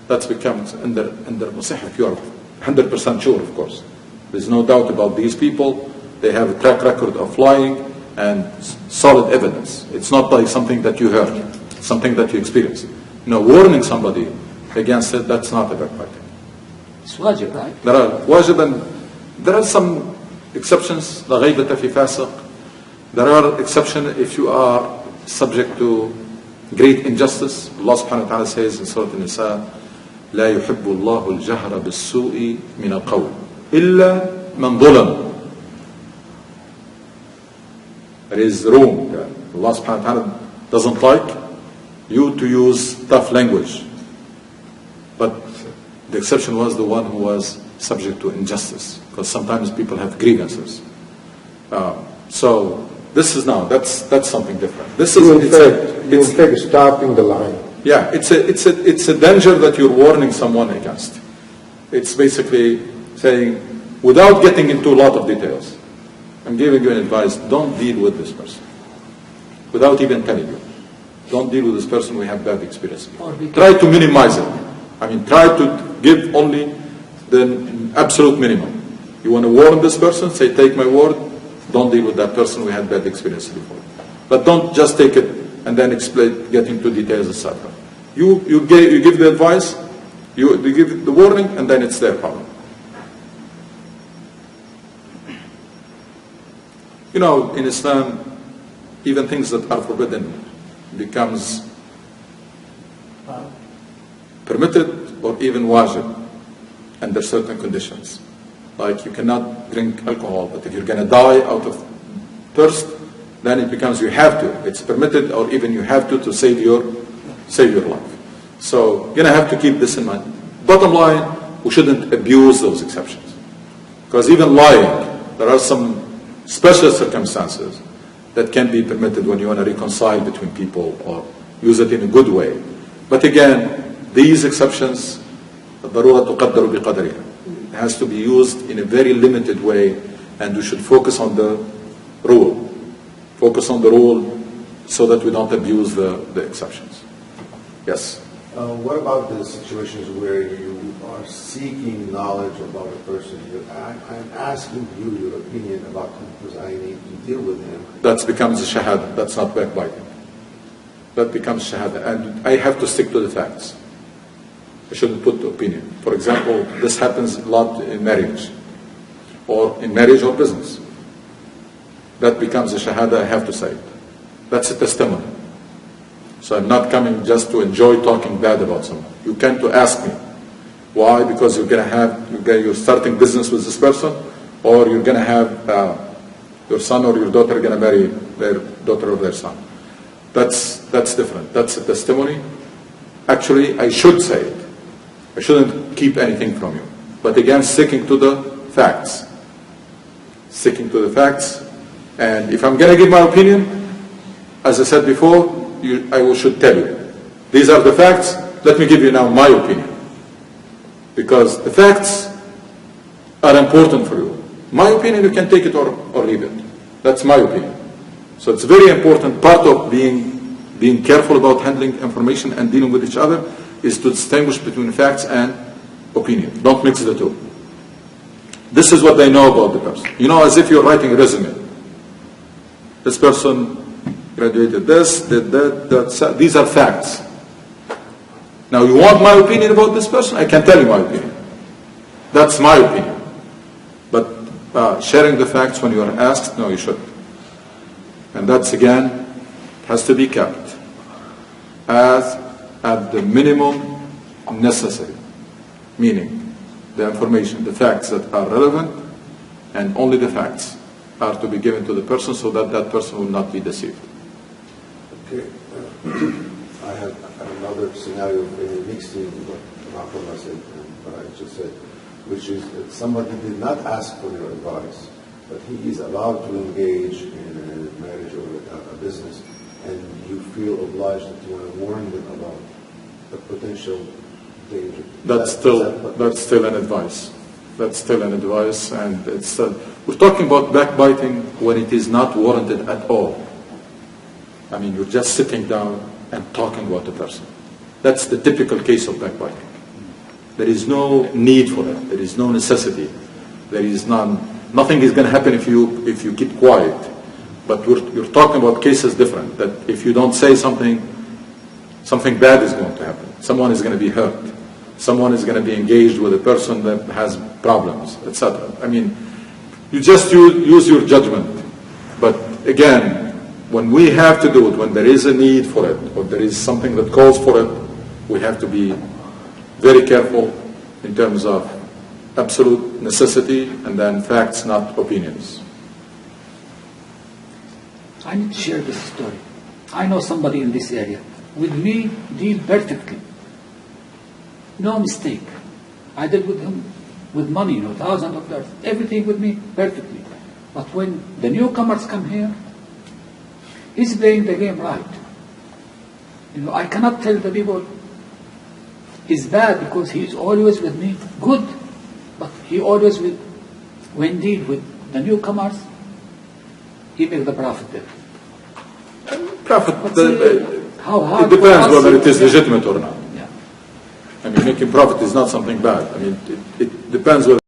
That becomes under Musih, if you are 100% sure, of course. There's no doubt about these people. They have a track record of lying and solid evidence. It's not like something that you heard, something that you experienced. No, warning somebody against it, that's not a backbiting. It's wajib, right? There are wajib, and there are some exceptions. La ghaybata fi fasiq. There are exceptions if you are subject to great injustice. Allah subhanahu wa ta'ala says in Surah An-Nisa, لا يحب الله الجهر بالسوء من القول إلا من ظلم. There is room. Allah subhanahu wa ta'ala doesn't like you to use tough language. But the exception was the one who was subject to injustice, because sometimes people have grievances. So this is now, that's something different. This is in fact stopping the line. Yeah, it's a danger that you're warning someone against. It's basically saying, without getting into a lot of details, I'm giving you an advice, don't deal with this person. Without even telling you. Don't deal with this person, we have bad experience. Try to minimize it. I mean, try to give only the absolute minimum. You want to warn this person, say, take my word, don't deal with that person, we had bad experience before. But don't just take it and then explain, get into details, etc. You give the advice, you give the warning, and then it's their problem. You know, in Islam, even things that are forbidden becomes permitted or even wajib under certain conditions. Like you cannot drink alcohol, but if you're going to die out of thirst, then it becomes you have to. It's permitted, or even you have to save your life. So you're going to have to keep this in mind. Bottom line, we shouldn't abuse those exceptions. Because even lying, there are some special circumstances that can be permitted when you want to reconcile between people or use it in a good way. But again, these exceptions, الضرورة تقدر بقدرها. It has to be used in a very limited way, and we should focus on the rule. Focus on the rule so that we don't abuse the exceptions. Yes? What about the situations where you are seeking knowledge about a person? I'm asking you your opinion about him because I need to deal with him. That becomes a shahada. That's not backbiting. That becomes shahada. And I have to stick to the facts. I shouldn't put the opinion. For example, this happens a lot in marriage, or in marriage or business. that becomes a shahada, I have to say it. That's a testimony. So I'm not coming just to enjoy talking bad about someone. You came to ask me. Why? Because you're starting business with this person, or you're going to have your son or your daughter going to marry their daughter or their son. That's different. That's a testimony. Actually, I should say it. I shouldn't keep anything from you. But again, sticking to the facts. Sticking to the facts. And if I'm going to give my opinion, as I said before, I should tell you. These are the facts. Let me give you now my opinion. Because the facts are important for you. My opinion, you can take it or leave it. That's my opinion. So it's very important. Part of being careful about handling information and dealing with each other is to distinguish between facts and opinion. Don't mix the two. This is what they know about the person. You know, as if you're writing a resume. This person graduated this, did that. These are facts. Now, you want my opinion about this person? I can tell you my opinion. That's my opinion. But sharing the facts when you are asked, no, you shouldn't. And that's, again, has to be kept as at the minimum necessary. Meaning, the information, the facts that are relevant, and only the facts are to be given to the person so that that person will not be deceived. Okay. I have another scenario in mixing what Rahullah said and what I just said, which is that somebody did not ask for your advice, but he is allowed to engage in a marriage or a business, and you feel obliged that you want to warn them about the potential danger. That's still an advice. That's still an advice, and it's we're talking about backbiting when it is not warranted at all. I mean, you're just sitting down and talking about a person. That's the typical case of backbiting. There is no need for it. There is no necessity. There is nothing is going to happen if you keep quiet. But you're talking about cases different. That if you don't say something bad is going to happen. Someone is going to be hurt. Someone is going to be engaged with a person that has problems, etc. I mean, you just use your judgment. But again, when we have to do it, when there is a need for it, or there is something that calls for it, we have to be very careful in terms of absolute necessity and then facts, not opinions. I need to share this story. I know somebody in this area. With me, deal perfectly. No mistake. I deal with him with money, thousands of dollars. Everything with me perfectly. But when the newcomers come here, he's playing the game right. I cannot tell the people he's bad because he's always with me good, but he always when deal with the newcomers, he makes the profit there. Profit, how hard it depends for us whether it is legitimate or not. Yeah. I mean, making profit is not something bad. I mean, it depends whether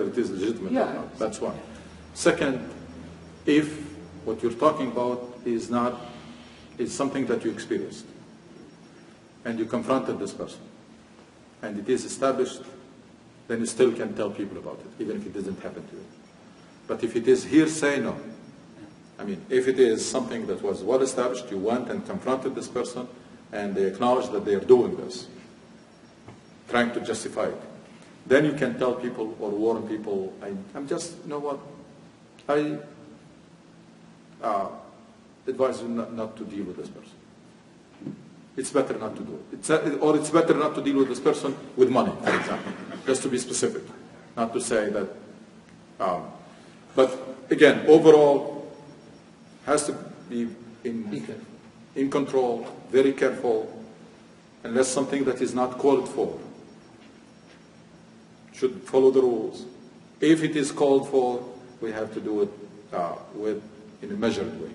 whether it is legitimate Yeah. or not. That's one. Second, if what you're talking about is something that you experienced, and you confronted this person, and it is established, then you still can tell people about it, even if it doesn't happen to you. But if it is hearsay, no. I mean, if it is something that was well established, you went and confronted this person, and they acknowledge that they are doing this, trying to justify it, then you can tell people or warn people, I'm just, you know what, I advise you not to deal with this person. It's better not to do it. Or it's better not to deal with this person with money, for example, just to be specific, not to say that. But again, overall, has to be in control, very careful, unless something that is not called for. Should follow the rules. If it is called for, we have to do it in a measured way.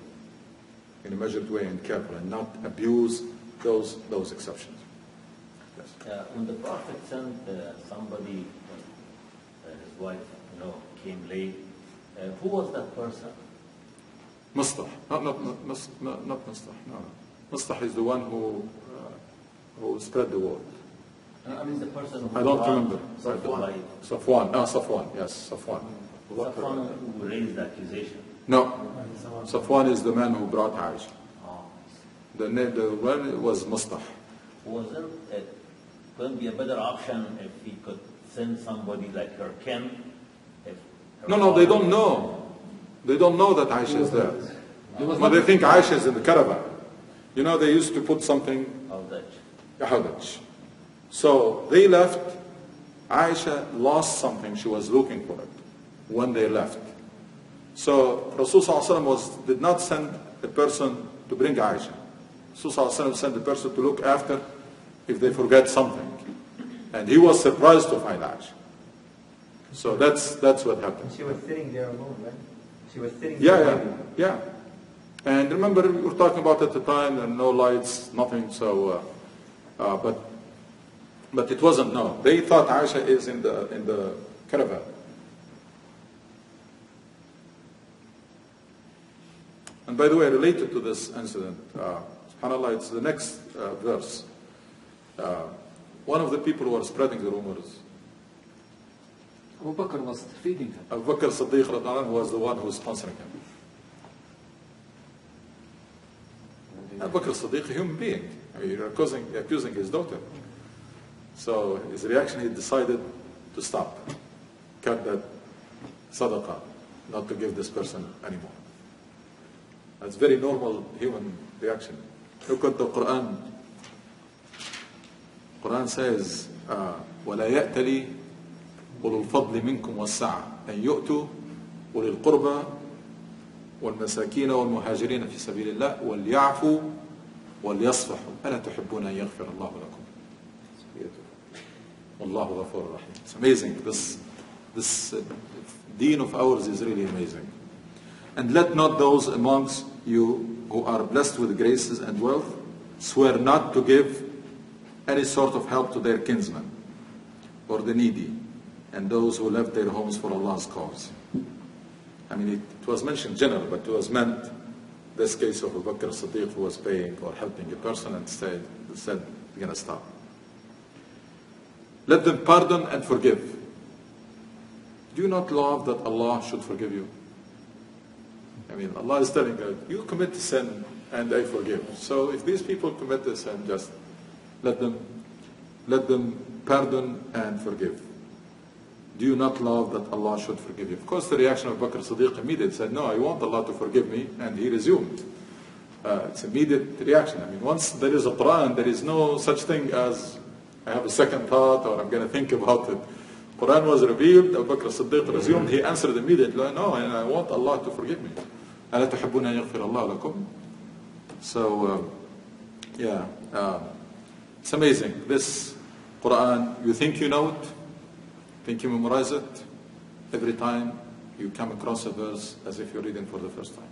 In a measured way and careful, and not abuse those exceptions. Yes. When the Prophet sent somebody, his wife, came late, who was that person? Mustah, not Mustah. No, Mustah is the one who spread the word. I mean the person who I don't remember. Safwan. Safwan. Yes, Safwan. Safwan who raised the accusation. No, Safwan is the man who brought Aisha. Oh. The one was Mustah. Couldn't be a better option if he could send somebody like her kin? No, they don't know. They don't know that Aisha is there. But they think Aisha is in the caravan. They used to put something, Hawdaj. So they left. Aisha lost something. She was looking for it when they left. So Rasulullah did not send a person to bring Aisha. Rasulullah sent a person to look after if they forget something. And he was surprised to find Aisha. So that's what happened. She was sitting there alone, right? She was sitting there. Yeah. And remember, we were talking about at the time, and no lights, nothing. So, but it wasn't. No, they thought Aisha is in the caravan. And by the way, related to this incident, subhanAllah, it's the next verse. One of the people who are spreading the rumors, Abu Bakr was feeding her. Abu Bakr Siddiq radhiyallahu anhu was the one who was sponsoring him. Abu Bakr Siddiq, a human being. I mean, you're accusing his daughter. So his reaction, he decided to stop, cut that sadaqah, not to give this person anymore. That's very normal human reaction. Look at the Quran. Quran says, وَلَا يَأْتَلِي أولو الفضل منكم والسعة أن يؤتوا أولي القربى والمساكين والمهاجرين في سبيل الله وليعفوا وليصفحوا ألا تحبون أن يغفر الله لكم والله غفور رحيم. It's amazing. This deen of ours is really amazing. And let not those amongst you who are blessed with graces and wealth swear not to give any sort of help to their kinsmen or the needy and those who left their homes for Allah's cause. I mean, it was mentioned general, but it was meant this case of Abu Bakr Siddiq who was paying or helping a person and said, we're going to stop. Let them pardon and forgive. Do you not love that Allah should forgive you? I mean, Allah is telling you, you commit a sin and I forgive. So if these people commit a sin, just let them pardon and forgive. Do you not love that Allah should forgive you? Of course, the reaction of Bakr Siddiq immediately said, no, I want Allah to forgive me, and he resumed. It's immediate reaction. I mean, once there is a Quran, there is no such thing as I have a second thought or I'm going to think about it. Quran was revealed, Abu Bakr Siddiq resumed, he answered immediately, no, and I want Allah to forgive me. أَلَا تُحِبُّونَ أَن يَغْفِرَ اللَّهُ لَكُمْ. So, it's amazing. This Quran, you think you know it, think you memorize it, every time you come across a verse as if you're reading for the first time.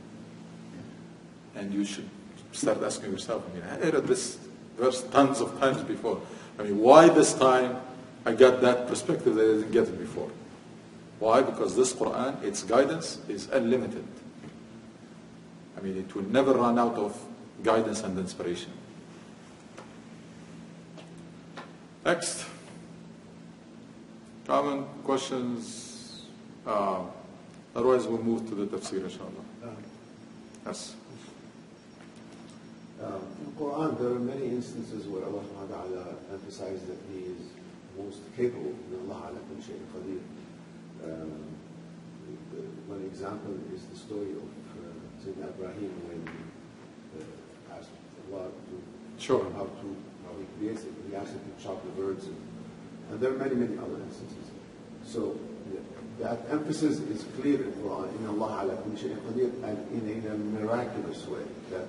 And you should start asking yourself, I mean, I read this verse tons of times before. I mean, why this time I got that perspective that I didn't get it before? Why? Because this Quran, its guidance is unlimited. I mean, it will never run out of guidance and inspiration. Next. Common questions? Otherwise, we'll move to the tafsir, inshallah. Yes. In the Quran, there are many instances where Allah subhanahu wa ta'ala emphasizes that He is most capable. Allah ala kulli shay'in qadir. One example is the story of Sayyidina Ibrahim when asked Allah to Sure. how He creates it. He asked him to chop the birds, and there are many, many other instances. So that emphasis is clear in the Quran, in Allah ala kulli shay'in qadir, and in a miraculous way that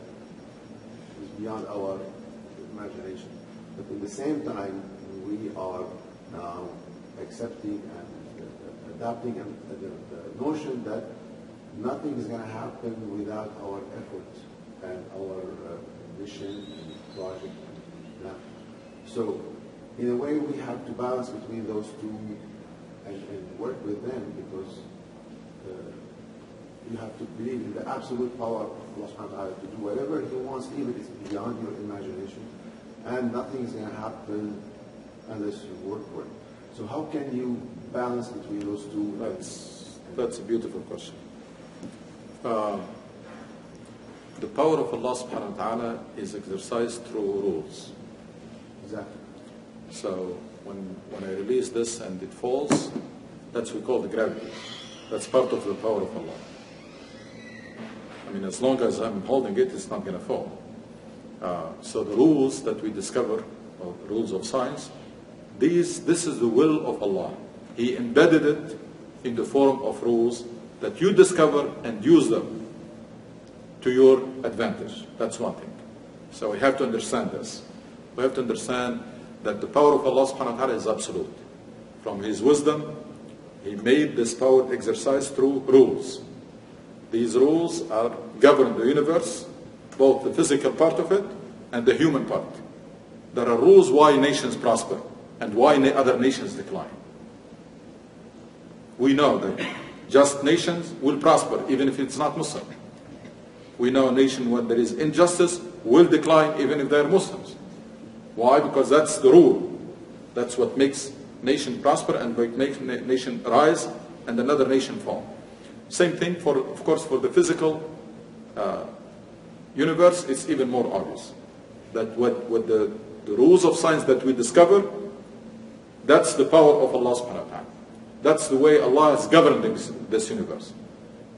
is beyond our imagination. But at the same time, we are now accepting and adopting the notion that nothing is going to happen without our effort and our mission and project and plan. So, in a way, we have to balance between those two and work with them, because you have to believe in the absolute power of Allah subhanahu wa ta'ala to do whatever He wants, even if it's beyond your imagination, and nothing is going to happen unless you work for it. So how can you balance between those two? That's a beautiful question. The power of Allah subhanahu wa ta'ala is exercised through rules. Exactly. So when I release this and it falls, that's what we call the gravity. That's part of the power of Allah. I mean, as long as I'm holding it, it's not going to fall. So the rules that we discover, or rules of science, this is the will of Allah. He embedded it in the form of rules that you discover and use them to your advantage. That's one thing. So we have to understand this. We have to understand that the power of Allah subhanahu wa ta'ala is absolute. From His wisdom, He made this power exercised through rules. These rules are govern the universe, both the physical part of it and the human part. There are rules why nations prosper and why other nations decline. We know that just nations will prosper even if it's not Muslim. We know a nation when there is injustice will decline even if they are Muslims. Why? Because that's the rule. That's what makes nation prosper and makes nation rise and another nation fall. Same thing of course, for the physical universe. It's even more obvious that what the rules of science that we discover, that's the power of Allah subhanahu wa ta'ala. That's the way Allah has governed this universe.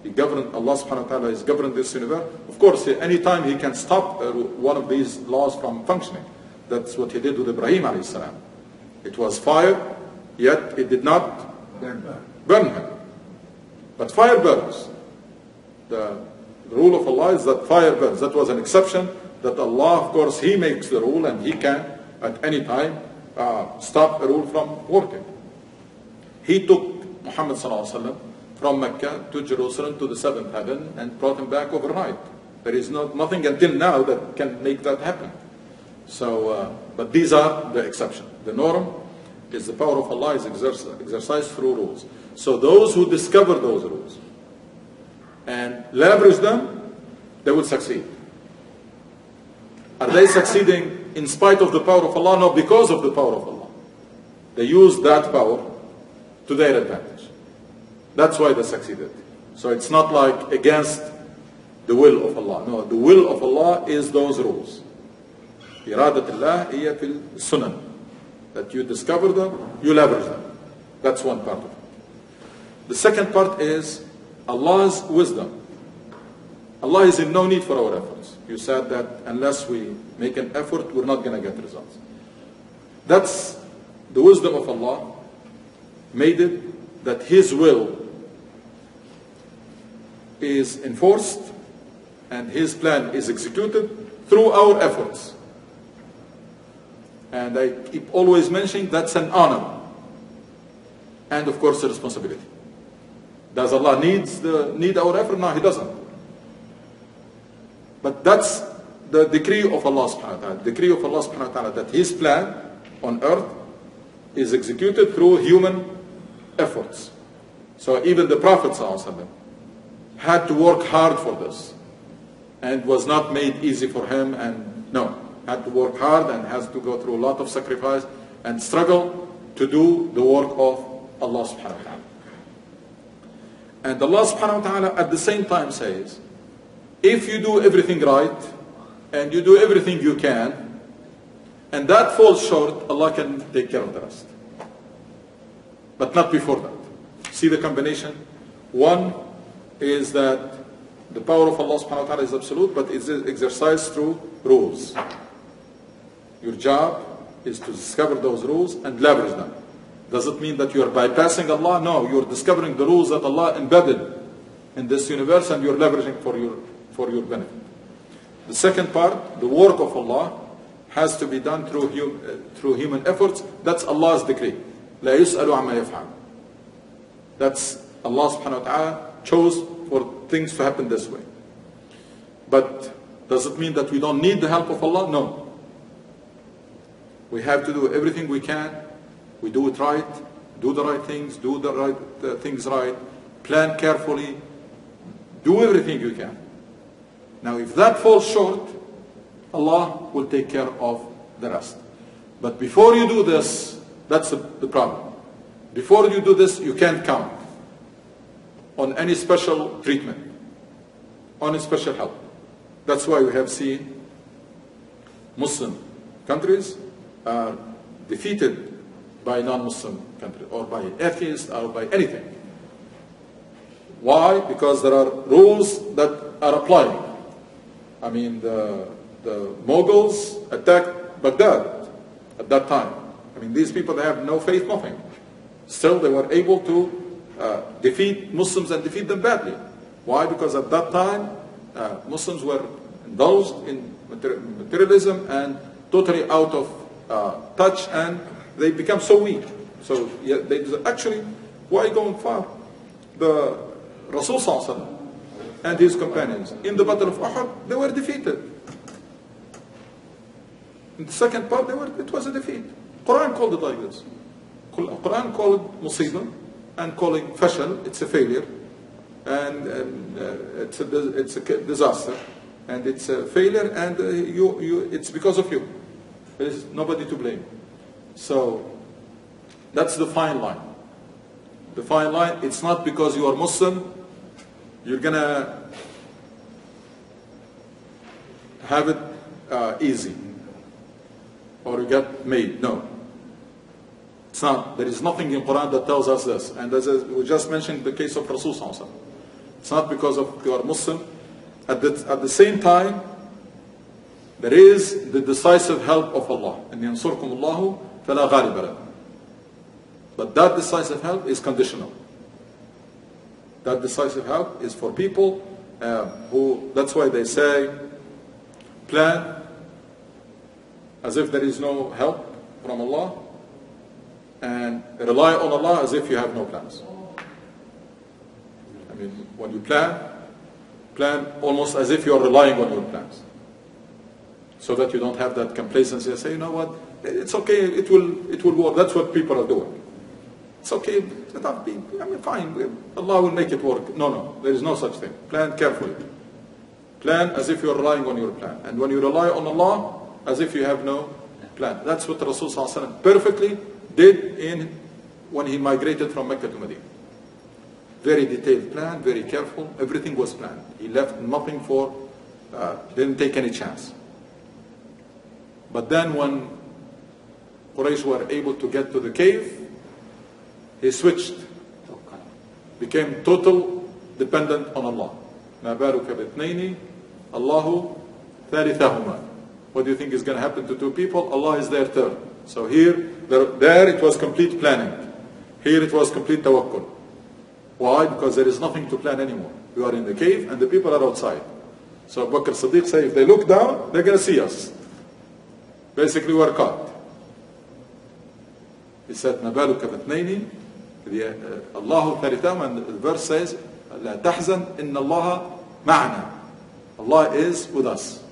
Allah subhanahu wa ta'ala is governing this universe. Of course, anytime He can stop one of these laws from functioning. That's what He did with Ibrahim alayhi salam. It was fire, yet it did not burn him. But fire burns. The rule of Allah is that fire burns. That was an exception that Allah, of course, He makes the rule and He can at any time stop a rule from working. He took Muhammad sallallahu alaihi wasallam from Mecca to Jerusalem to the seventh heaven and brought him back overnight. There is nothing until now that can make that happen. So, but these are the exception. The norm is the power of Allah is exercised through rules. So those who discover those rules and leverage them, they will succeed. Are they succeeding in spite of the power of Allah? No, because of the power of Allah. They use that power to their advantage. That's why they succeeded. So it's not like against the will of Allah. No, the will of Allah is those rules. Iradatullah hiya fil sunan. That you discover them, you leverage them. That's one part of it. The second part is Allah's wisdom. Allah is in no need for our efforts. You said that unless we make an effort, we're not going to get results. That's the wisdom of Allah made it that His will is enforced and His plan is executed through our efforts. And I keep always mentioning that's an honor and of course a responsibility. Does Allah need our effort? No, He doesn't. But that's the decree of Allah subhanahu wa ta'ala. The decree of Allah subhanahu wa ta'ala that His plan on earth is executed through human efforts. So even the Prophet ﷺ had to work hard for this, and was not made easy for him, and no, had to work hard and has to go through a lot of sacrifice and struggle to do the work of Allah subhanahu wa ta'ala. And Allah subhanahu wa ta'ala at the same time says, if you do everything right, and you do everything you can, and that falls short, Allah can take care of the rest. But not before that. See the combination? One is that the power of Allah subhanahu wa ta'ala is absolute, but it's exercised through rules. Your job is to discover those rules and leverage them. Does it mean that you are bypassing Allah? No, you're discovering the rules that Allah embedded in this universe, and you're leveraging for your benefit. The second part, the work of Allah, has to be done through human efforts. That's Allah's decree. لا يسأل عما يفعل. That's Allah subhanahu wa ta'ala chose for things to happen this way. But does it mean that we don't need the help of Allah? No. We have to do everything we can. We do it right, do the right things, do the right things right, plan carefully, do everything you can. Now if that falls short, Allah will take care of the rest. But before you do this, that's the problem. Before you do this, you can't count on any special treatment, on a special help. That's why we have seen Muslim countries are defeated by non-Muslim countries, or by atheists, or by anything. Why? Because there are rules that are applied. I mean, the Mughals attacked Baghdad at that time. I mean, these people, they have no faith, nothing. Still, they were able to defeat Muslims and defeat them badly. Why? Because at that time, Muslims were indulged in materialism and totally out of touch, and they become so weak. So yeah, actually, why going far? The Rasul Sallallahu Alaihi Wasallam and his companions in the Battle of Uhud, they were defeated. In the second part, it was a defeat. Quran called it like this. Quran called it musibah, and calling fashal, it's a failure, and it's a disaster, and it's a failure, and it's because of you. There is nobody to blame. So that's the fine line. The fine line, it's not because you are Muslim, you're gonna have it easy, or you get made. No. It's not. There is nothing in Quran that tells us this. And as we just mentioned the case of Rasul Sallallahu Alaihi Wasallam. It's not because of you are Muslim. At the same time, there is the decisive help of Allah. And يَنْصُرْكُمُ اللَّهُ فَلَا غَالِبَ لَكُمْ. But that decisive help is conditional. That decisive help is for people who, that's why they say, plan as if there is no help from Allah, and rely on Allah as if you have no plans. I mean, when you plan almost as if you are relying on your plans, so that you don't have that complacency and say, you know what, it's okay, it will work. That's what people are doing. It's okay, fine, Allah will make it work. No, there is no such thing. Plan carefully. Plan as if you are relying on your plan. And when you rely on Allah, as if you have no plan. That's what Rasul Sallallahu Alaihi Wasallam perfectly did when he migrated from Mecca to Medina. Very detailed plan, very careful, everything was planned. He left nothing didn't take any chance. But then when Quraysh were able to get to the cave, he switched, became total dependent on Allah. مَا بَالُكَ بِاثْنَيْنِ اللَّهُ ثَالِثَهُمَا. What do you think is going to happen to two people? Allah is their third. So there it was complete planning. Here it was complete tawakkul. Why? Because there is nothing to plan anymore. We are in the cave and the people are outside. So Abu Bakr Siddiq said, if they look down, they're going to see us. Basically, we're caught. He said, مَا بَالُكَ بِاثْنَيْنِ Allahu ثَالِثَهُمَا, and the verse says, لَا تَحْزَنْ إِنَّ اللَّهَ مَعَنَا. Allah is with us.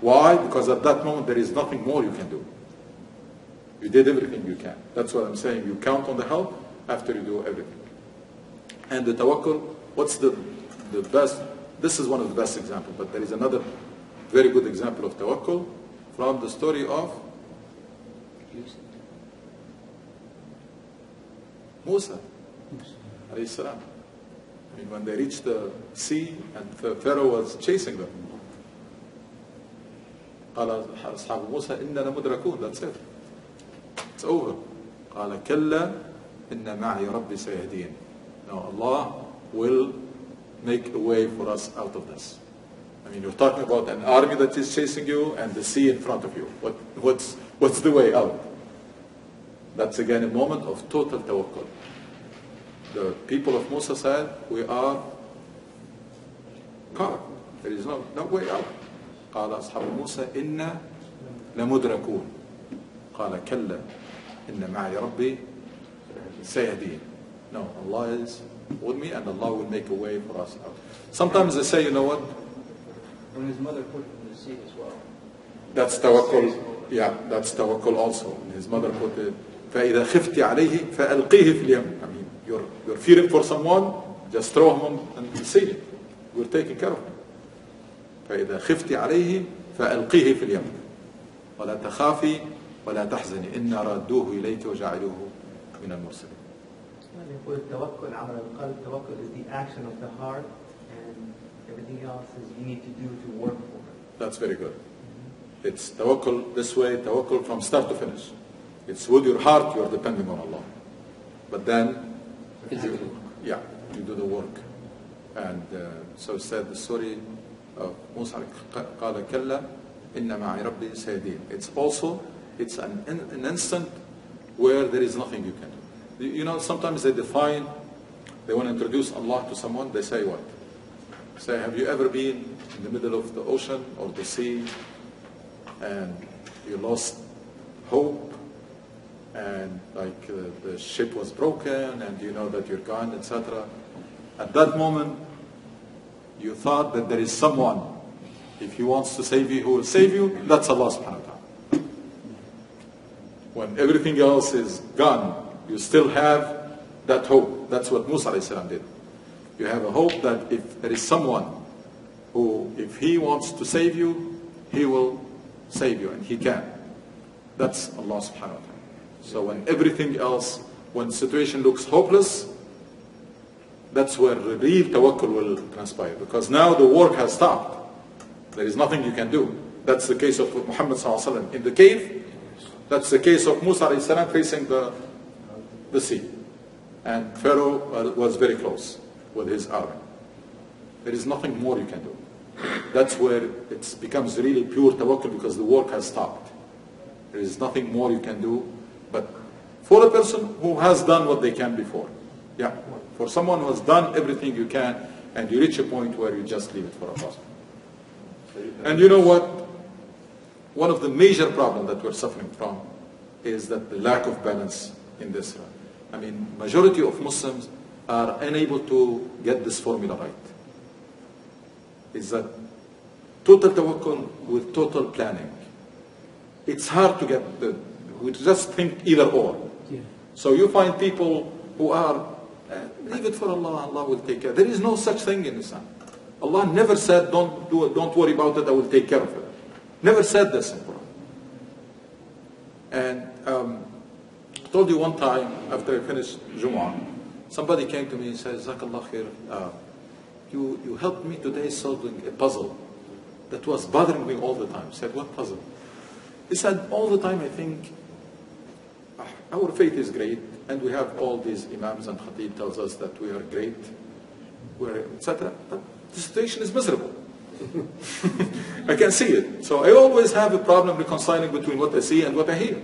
Why? Because at that moment there is nothing more you can do. You did everything you can. That's what I'm saying. You count on the help after you do everything. And the tawakkul, what's the best? This is one of the best examples, but there is another very good example of tawakkul from the story of Musa, alayhi salam. I mean, when they reached the sea and Pharaoh was chasing them. قال أصحاب موسى إننا مدركون. That's it. It's over. قال كلا إن معي ربي سيهدين. Now Allah will make a way for us out of this. I mean, you're talking about an army that is chasing you and the sea in front of you. What's the way out? That's again a moment of total tawakkul. The people of Musa said, we are caught. There is no way out. قال أصحاب موسى إنا لمدركون قال كلا إن معي ربي سيهدين. No, Allah is with me and Allah will make a way for us out. Sometimes they say, you know what? When his mother put him in the sea as well. That's tawakkul. Yeah, that's tawakkul also. His mother put it. فإذا خفت عليه فألقيه في اليم. I mean, you're fearing for someone, just throw him in the sea. We're taking care of him. فإذا خفت عليه فألقيه في اليم ولا تخافي ولا تحزني إنا رادوه إليك وجعلوه من المرسلين. With tawakkul, amal al-qalb, tawakkul is the action of the heart, and everything else is you need to do to work for it. That's very good. It's tawakkul this way, tawakkul from start to finish. It's with your heart you are depending on Allah. But then, you do the work. And so it said the story of Musa, قال كلا إن معي ربي سيهدين. It's an instant where there is nothing you can do. You know, sometimes they want to introduce Allah to someone, they say what? Say, have you ever been in the middle of the ocean or the sea and you lost hope and like the ship was broken and you know that you're gone, etc. At that moment, you thought that there is someone, if he wants to save you, who will save you, that's Allah subhanahu wa ta'ala. When everything else is gone, you still have that hope. That's what Musa alayhi salam did. You have a hope that if there is someone who, if he wants to save you, he will save you, and he can. That's Allah subhanahu wa ta'ala. So when everything else, when the situation looks hopeless, that's where the real tawakkul will transpire. Because now the work has stopped. There is nothing you can do. That's the case of Muhammad sallallahu alaihi wasallam in the cave. That's the case of Musa alayhi salam facing the sea. And Pharaoh was very close with his army. There is nothing more you can do. That's where it becomes really pure tawakkul because the work has stopped. There is nothing more you can do. But for a person who has done what they can before, yeah, for someone who has done everything you can, and you reach a point where you just leave it for Allah. And you know what? One of the major problems that we're suffering from is that the lack of balance in this. I mean, majority of Muslims are unable to get this formula right. It's that total tawakkul with total planning. It's hard to get we just think either or. Yeah. So you find people who are, leave it for Allah, Allah will take care. There is no such thing in Islam. Allah never said, don't worry about it, I will take care of it. Never said this in Quran. And I told you one time, after I finished Jumu'ah, somebody came to me and said, Jazakallah khair, you helped me today solving a puzzle that was bothering me all the time. I said, what puzzle? He said, all the time I think, our faith is great, and we have all these imams and khatib tells us that we are great, we're etc. But the situation is miserable. I can see it. So I always have a problem reconciling between what I see and what I hear.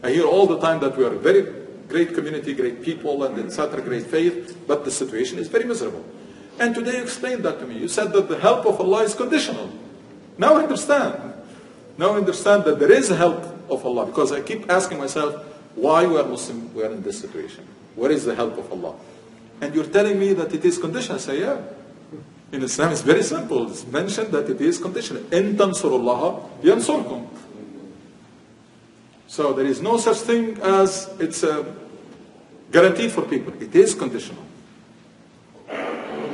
I hear all the time that we are a very great community, great people, and etc., great faith, but the situation is very miserable. And today you explained that to me. You said that the help of Allah is conditional. Now I understand. Now I understand that there is a help of Allah, because I keep asking myself, why we are Muslim, we are in this situation? Where is the help of Allah? And you're telling me that it is conditional. I say, yeah. In Islam, it's very simple. It's mentioned that it is conditional. إِن تَنْصُرُ اللَّهَ يَنْصُرْكُمْ. So there is no such thing as it's guaranteed for people. It is conditional.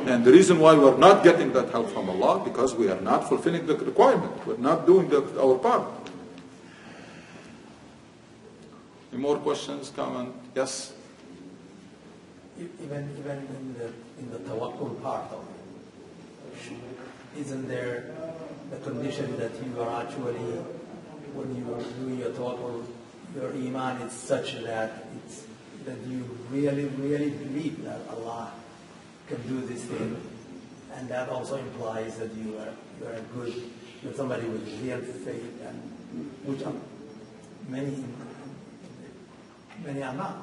And the reason why we're not getting that help from Allah, because we are not fulfilling the requirement. We're not doing our part. Any more questions, comment? Yes? Even in the tawakkul part of it, isn't there the condition that you are actually, when you do your tawakkul, your iman is such that you really believe that Allah can do this thing, and that also implies that you're somebody with real faith, and which many are not.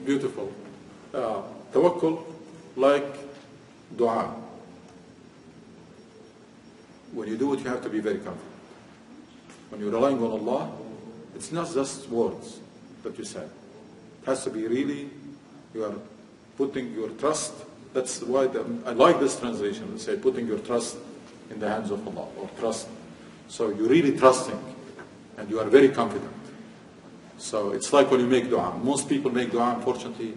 Beautiful. Tawakkul, like dua. When you do it, you have to be very confident. When you're relying on Allah, it's not just words that you say. It has to be really, you are putting your trust. That's why I like this translation. They say putting your trust in the hands of Allah, or trust. So you're really trusting, and you are very confident. So it's like when you make dua. Most people make dua, unfortunately,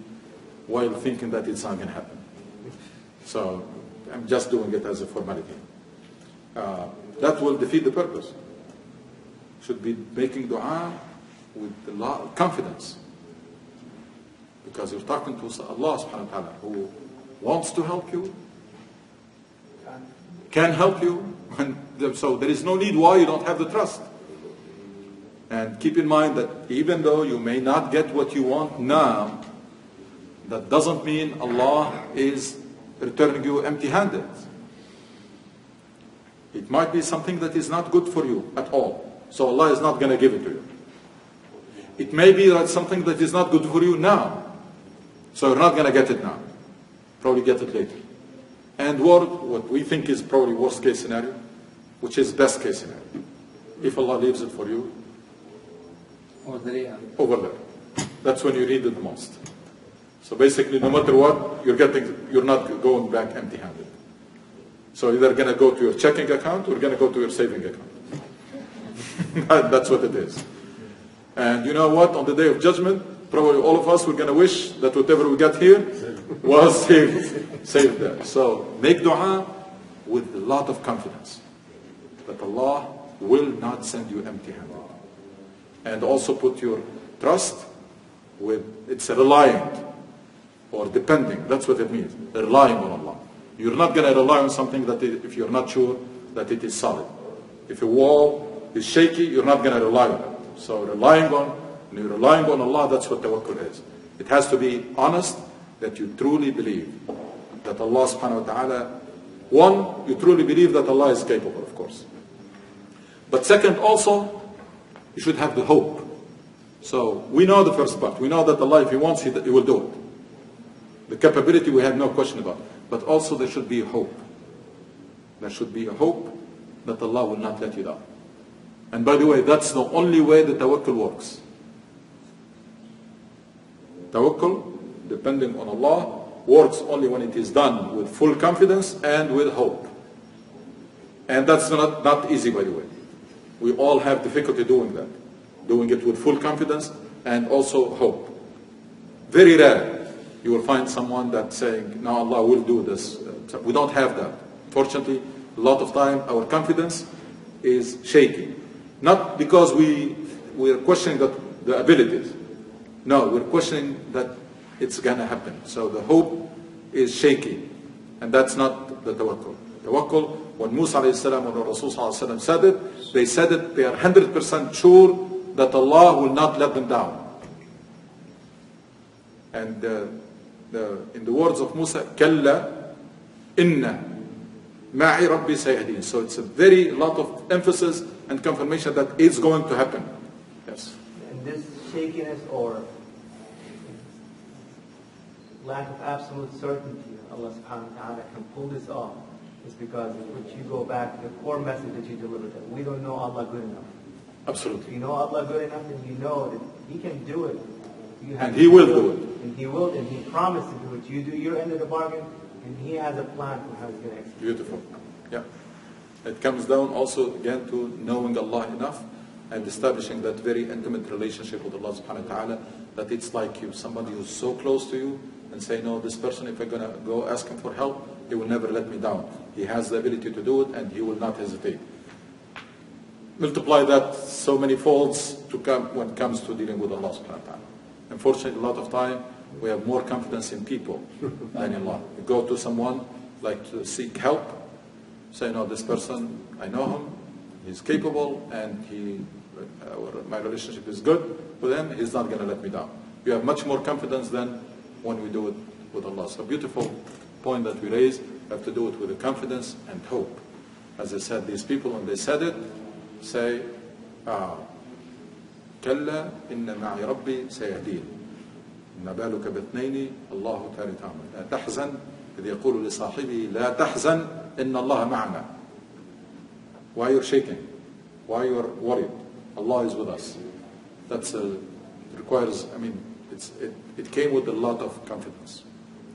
while thinking that it's not going to happen. So I'm just doing it as a formality. That will defeat the purpose. Should be making dua with a lot of confidence. Because you're talking to Allah subhanahu wa ta'ala, who wants to help you, can help you, and so there is no need why you don't have the trust. And keep in mind that even though you may not get what you want now, that doesn't mean Allah is returning you empty-handed. It might be something that is not good for you at all. So Allah is not going to give it to you. It may be that something that is not good for you now. So you're not going to get it now. Probably get it later. And what we think is probably worst case scenario, which is best case scenario. If Allah leaves it for you, over there. That's when you need it the most. So basically, no matter what, you're not going back empty-handed. So you're either going to go to your checking account or going to go to your saving account. That's what it is. And you know what? On the day of judgment, probably all of us were going to wish that whatever we got here was saved there. So make dua with a lot of confidence that Allah will not send you empty-handed. And also put your trust with, it's relying or depending. That's what it means, relying on Allah. You're not going to rely on something that if you're not sure that it is solid. If a wall is shaky, you're not going to rely on it. So relying on Allah, that's what tawakkul is. It has to be honest, that you truly believe that Allah subhanahu wa ta'ala, one, you truly believe that Allah is capable, of course. But second, also, you should have the hope. So we know the first part. We know that Allah, if He wants, He will do it. The capability we have no question about. But also there should be hope. There should be a hope that Allah will not let you down. And by the way, that's the only way the tawakkul works. Tawakkul, depending on Allah, works only when it is done with full confidence and with hope. And that's not easy, by the way. We all have difficulty doing that. Doing it with full confidence and also hope. Very rare you will find someone that's saying, no, Allah will do this. We don't have that. Fortunately, a lot of time our confidence is shaky. Not because we're questioning the abilities. No, we're questioning that it's going to happen. So the hope is shaky. And that's not the tawakkul. Tawakkul, when Musa a.s. and Rasul said it, they said it, they are 100% sure that Allah will not let them down. And in the words of Musa, Kalla inna ma'i rabbi sayahdin. So it's a very lot of emphasis and confirmation that it's going to happen. Yes. And this shakiness or lack of absolute certainty that Allah subhanahu wa ta'ala can pull this off is because if you go back to the core message that you delivered, that we don't know Allah good enough. Absolutely. If you know Allah good enough, then you know that He can do it. And He will do it. And He will, and He promised to do it. You do your end of the bargain, and He has a plan for how He's going to execute. Beautiful. Yeah. It comes down also again to knowing Allah enough and establishing that very intimate relationship with Allah subhanahu wa ta'ala, that it's like you, somebody who's so close to you, and say, no, this person, if I'm going to go ask him for help, He will never let me down. He has the ability to do it, and He will not hesitate. Multiply that so many folds to come when it comes to dealing with Allah subhanahu wa ta'ala. Unfortunately, a lot of time, we have more confidence in people than in Allah. We go to someone, like to seek help, say, no, this person, I know him, he's capable, and my relationship is good with him, he's not going to let me down. You have much more confidence than when we do it with Allah. So beautiful point that we raised, we have to do it with the confidence and hope. As I said, these people, when they said it, say, كلا إن معي ربي سيهدين إن بالك باثنين الله ثالثهما لا تحزن إذ يقول لصاحبه لا تحزن إن الله معنا. Why you're shaking? Why you're worried? Allah is with us. That's requires. I mean, it came with a lot of confidence.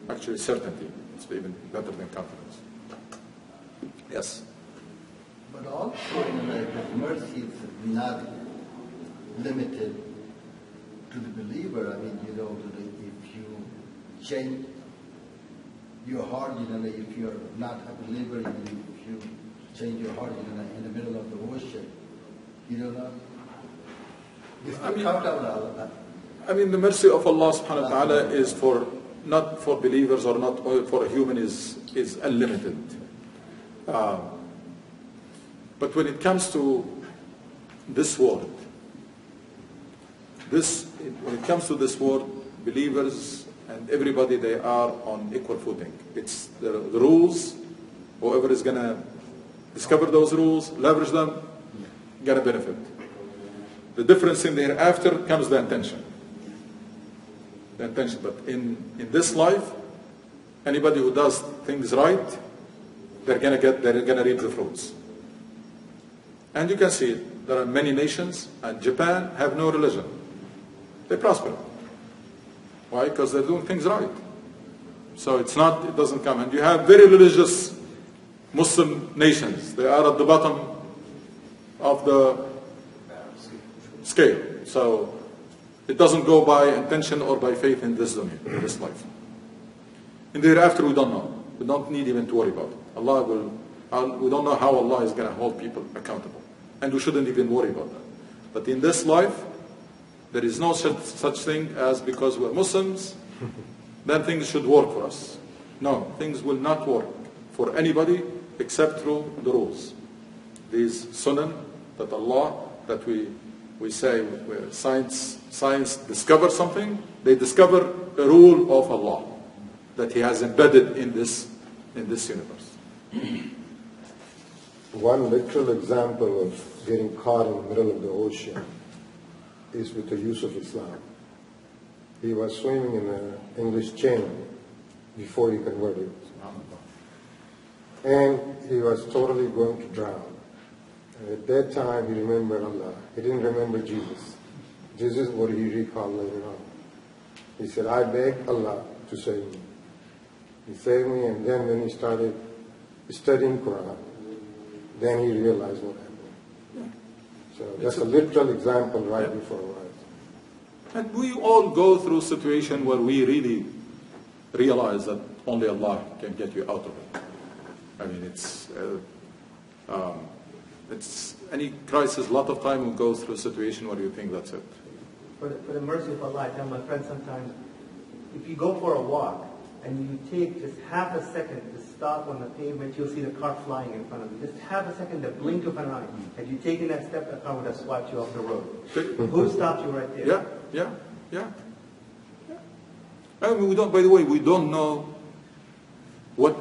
Actually, certainty. It's even better than confidence. Yes. But also, the mercy is not limited to the believer. I mean, if you change your heart, if you're not a believer, if you change your heart, in the middle of the ocean, you I mean, the mercy of Allah subhanahu wa ta'ala is not for believers or not for a human is unlimited. But when it comes to this world, when it comes to this world, believers and everybody, they are on equal footing. It's the rules. Whoever is going to discover those rules, leverage them, get a benefit. The difference in the hereafter comes the intention. The intention. But in this life, anybody who does things right, they're going to reap the fruits. And you can see it. There are many nations, and Japan have no religion. They prosper. Why? Because they're doing things right. So it doesn't come. And you have very religious Muslim nations. They are at the bottom of the scale. So it doesn't go by intention or by faith in this dunya, in this life. In the hereafter, we don't know. We don't need even to worry about it. We don't know how Allah is going to hold people accountable. And we shouldn't even worry about that. But in this life, there is no such thing as because we're Muslims, then things should work for us. No, things will not work for anybody except through the rules. These sunan that we say where science discovers something, they discover a rule of Allah that He has embedded in this universe. One literal example of getting caught in the middle of the ocean is with the use of Islam. He was swimming in the English Channel before he converted. And he was totally going to drown. And at that time, he remembered Allah. He didn't remember Jesus. This is what he recalled later on. He said, I beg Allah to save me. He saved me, and then when he started studying Quran, then he realized what happened. So that's a literal example right before our eyes. And we all go through a situation where we really realize that only Allah can get you out of it. I mean, it's any crisis. A lot of time we go through a situation where you think that's it. For the mercy of Allah, I tell my friends sometimes, if you go for a walk and you take just half a second to stop on the pavement, you'll see the car flying in front of you. Just half a second, the blink of an eye. Had you taken that step, the car would have swiped you off the road. Who stopped you right there? Yeah. I mean, by the way, we don't know what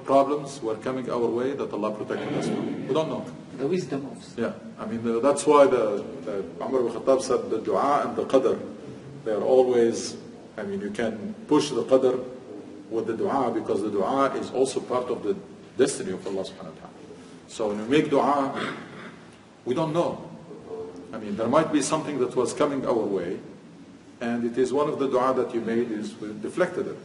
problems were coming our way that Allah protected us from. We don't know. The wisdom of. Yeah, I mean, that's why the Umar ibn Khattab said the dua and the qadr, they are always, I mean, you can push the qadr with the dua because the dua is also part of the destiny of Allah subhanahu wa ta'ala. So when you make dua, we don't know. I mean, there might be something that was coming our way, and it is one of the dua that you made is we deflected it.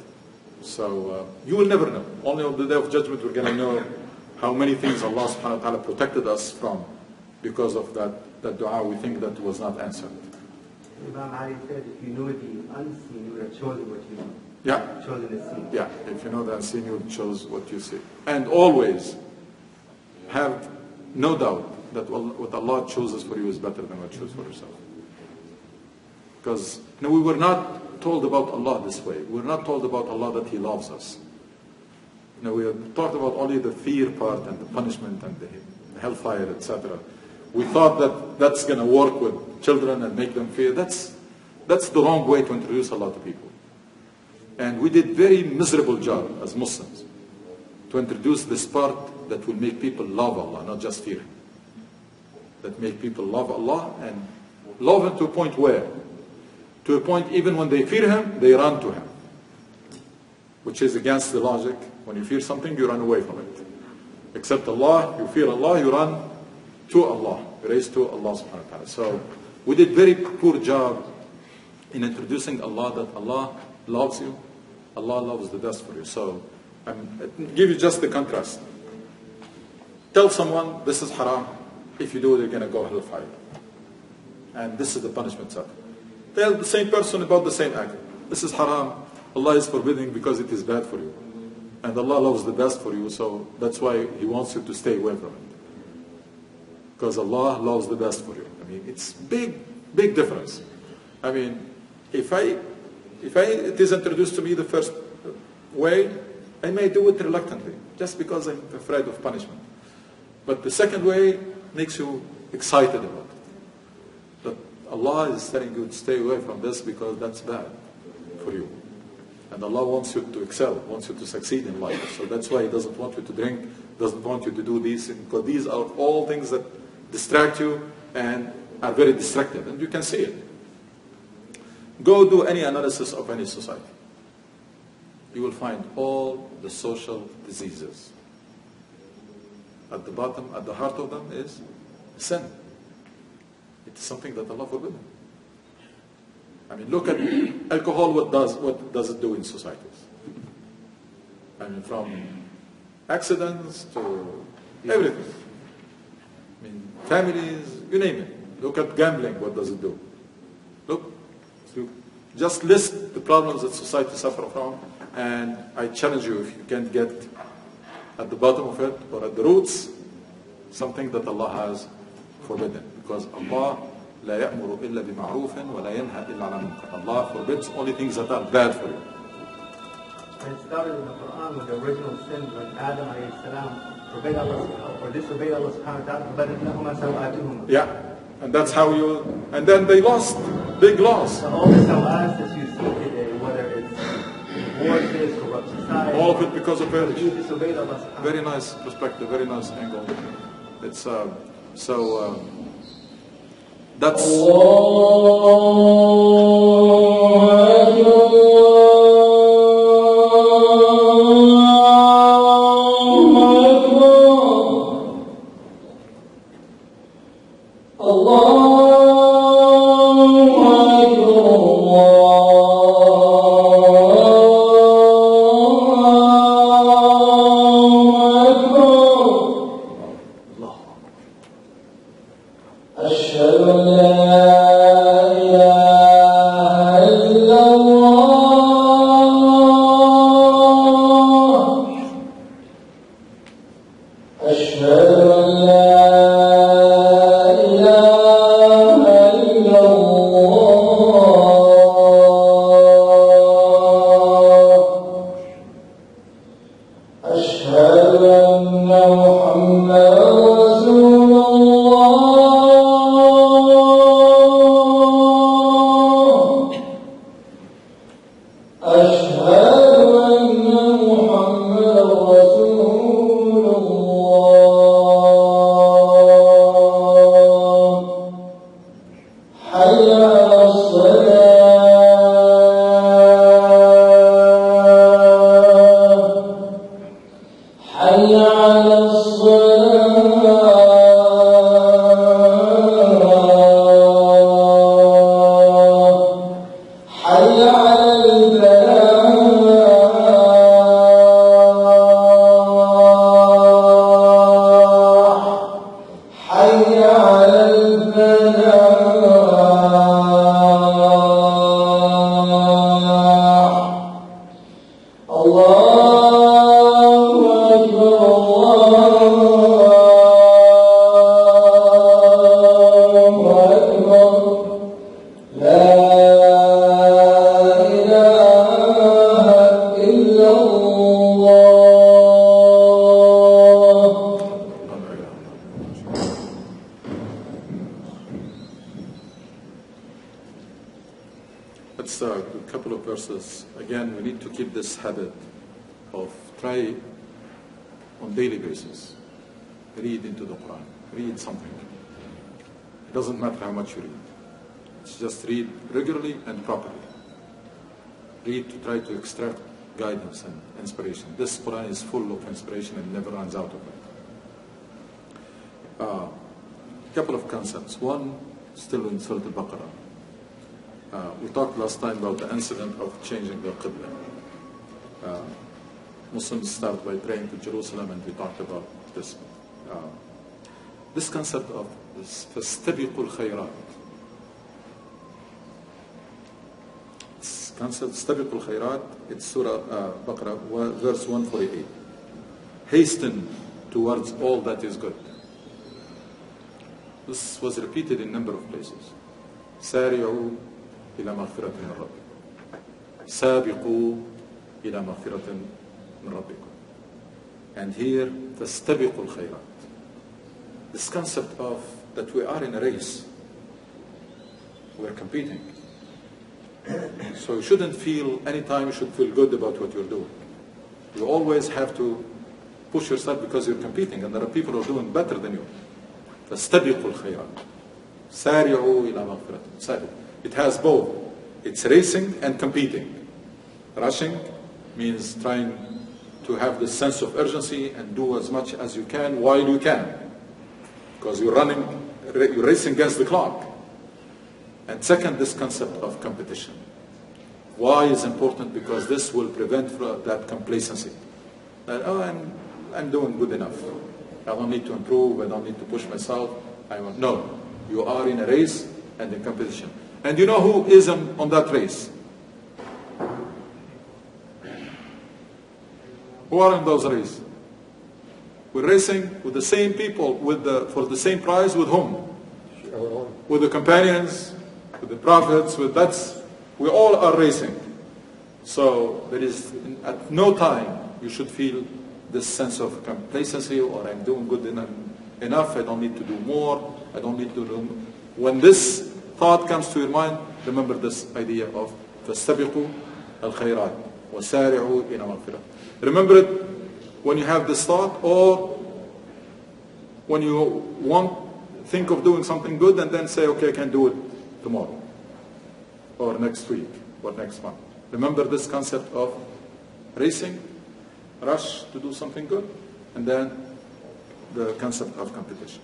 So you will never know. Only on the day of judgment we're going to know how many things Allah subhanahu wa ta'ala protected us from because of that dua we think that was not answered. Imam Ali said, if you knew the unseen, you would have chosen what you know. Yeah. chosen the seed. Yeah, if you know the unseen, you chose what you see. And always have no doubt that what Allah chooses for you is better than what you choose for yourself. Because we were not told about Allah this way. We were not told about Allah that He loves us. We have talked about only the fear part and the punishment and the hellfire, etc. We thought that that's going to work with children and make them fear. That's the wrong way to introduce Allah to people. And we did very miserable job as Muslims to introduce this part that will make people love Allah, not just fear Him. That make people love Allah and love Him to a point where? To a point even when they fear Him, they run to Him. Which is against the logic. When you fear something, you run away from it. Except Allah, you fear Allah, you run to Allah. You race to Allah subhanahu wa ta'ala. So we did very poor job in introducing Allah, that Allah loves you. Allah loves the best for you. So I'll give you just the contrast. Tell someone this is haram. If you do it, you're going to go hellfire. And this is the punishment set. Tell the same person about the same act. This is haram. Allah is forbidding because it is bad for you. And Allah loves the best for you, so that's why He wants you to stay away from it. Because Allah loves the best for you. I mean, it's big difference. I mean, if it is introduced to me the first way, I may do it reluctantly, just because I'm afraid of punishment. But the second way makes you excited about it. That Allah is telling you to stay away from this because that's bad for you. And Allah wants you to excel, wants you to succeed in life. So that's why He doesn't want you to drink, doesn't want you to do these things, because these are all things that distract you and are very destructive. And you can see it. Go do any analysis of any society. You will find all the social diseases. At the bottom, at the heart of them is sin. It's something that Allah forbidden. I mean, look at alcohol, what does it do in societies? I mean, from accidents to everything. I mean, families, you name it. Look at gambling, what does it do? Look, just list the problems that society suffers from, and I challenge you, if you can't get at the bottom of it, or at the roots, something that Allah has forbidden. Because Allah لا يأمر إلا بمعروف ولا ينهى إلا عن منكر. Allah forbids only things that are bad for you. And it started in the Quran with the original sin when Adam alayhi forbade Allah, or disobeyed Allah subhanahu wa ta'ala, فَبَدَتْ لَهُمَا سَوْآتُهُمَا. Yeah, and that's how and then they lost, big loss. So all the sawats that you see today, whether it's divorces, corrupt society, All of it because of you it. disobeyed Allah subhanahu wa ta'ala. Very nice perspective, very nice angle. It's that's start with a couple of verses. Again, we need to keep this habit of try on daily basis. Read into the Quran. Read something. It doesn't matter how much you read. It's just read regularly and properly. Read to try to extract guidance and inspiration. This Quran is full of inspiration and never runs out of it. A couple of concepts. One, still in Surah Al-Baqarah. We talked last time about the incident of changing the Qibla. Muslims start by praying to Jerusalem, and we talked about this. This concept of فَاسْتَبِقُوا الْخَيْرَاتِ. This concept, استبقوا الخيرات, it's Surah Baqarah, verse 148. Hasten towards all that is good. This was repeated in a number of places. سارعوا إلى مغفرة من ربكم. سابقوا إلى مغفرة من ربكم. And here, فاستبقوا الخيرات. This concept of that we are in a race. We're competing. So you shouldn't feel, anytime you should feel good about what you're doing. You always have to push yourself because you're competing and there are people who are doing better than you. فاستبقوا الخيرات. سارعوا إلى مغفرة. سارعوا. It has both. It's racing and competing. Rushing means trying to have this sense of urgency and do as much as you can while you can. Because you're racing against the clock. And second, this concept of competition. Why is important? Because this will prevent that complacency. That, oh, I'm doing good enough. I don't need to improve, I don't need to push myself. No, you are in a race and in competition. And you know who is on that race? Who are in those races? We're racing with the same people, for the same prize, with whom? With the companions, with the prophets, we all are racing. So there is, at no time, you should feel this sense of complacency, or I'm doing good enough, I don't need to do more, I don't need to do more. When this thought comes to your mind, remember this idea of فَاسْتَبِقُوا الْخَيْرَاتِ وَسَارِعُوا إِلَى مَغْفِرَةٍ. Remember it when you have this thought, or when you think of doing something good and then say, okay, I can do it tomorrow, or next week, or next month. Remember this concept of racing, rush to do something good, and then the concept of competition.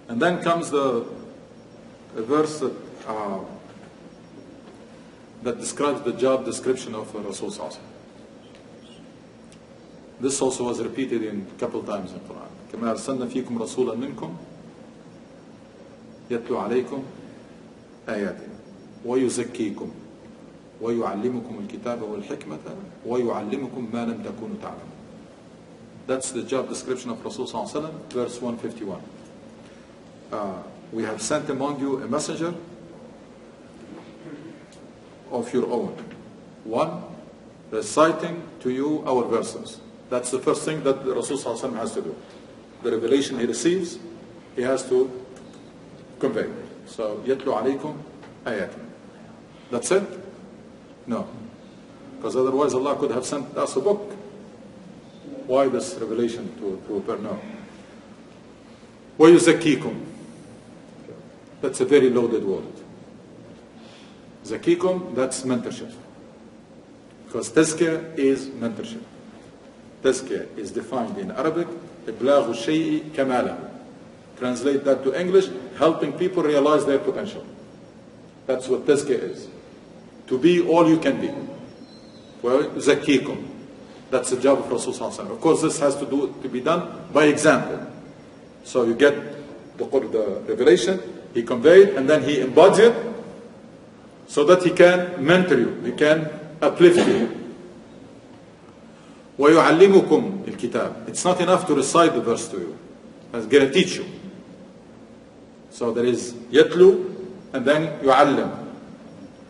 And then comes the verse that describes the job description of Rasul Sallallahu Alaihi Wasallam. This also was repeated in a couple times in Quran. كما أرسلنا فيكم رسولا منكم يتلو عليكم آياتنا ويزكيكم ويعلمكم الكتاب والحكمة ويعلمكم ما لم تكونوا تعلمون. That's the job description of Rasul Sallallahu Alaihi Wasallam, verse 151. We have sent among you a messenger of your own, one reciting to you our verses. That's the first thing that the Rasul Sallallahu Alaihi Wasallam has to do. The revelation he receives, he has to convey. So, يَتْلُ عَلَيْكُمْ آيَاتٍ. That's it? No. Because otherwise Allah could have sent us a book. Why this revelation to appear? No. وَيُزَكِّيكُمْ. That's a very loaded word. Zakikum, that's mentorship. Because tazkiyah is mentorship. Tazkiyah is defined in Arabic, إبلاغ الشيء كماله. Translate that to English, helping people realize their potential. That's what tazkiyah is. To be all you can be. Well, zakikum. That's the job of Rasul Sallallahu Alaihi Wasallam. Of course, this has to be done by example. So you get the revelation, he conveyed, and then he embodies it, so that he can mentor you, he can uplift you. وَيُعَلِّمُكُمْ الْكِتَابِ. It's not enough to recite the verse to you. It's going to teach you. So there is يَتْلُو and then يُعَلِّم.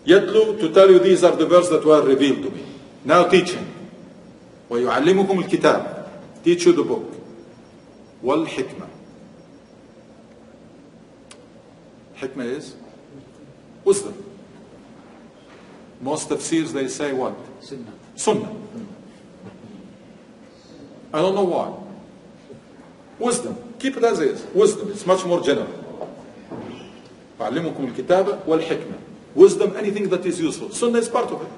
يَتْلُو to tell you these are the verses that were revealed to me. Now teaching. وَيُعَلِّمُكُمْ الْكِتَابِ. Teach you the book. وَالْحِكْمَةِ. Hikmah is wisdom. Most tafsirs, they say what? Sunnah. Sunnah. I don't know why. Wisdom. Keep it as is. Wisdom. It's much more general. أعلمكم الكتابة والحكمة. Wisdom, anything that is useful. Sunnah is part of it.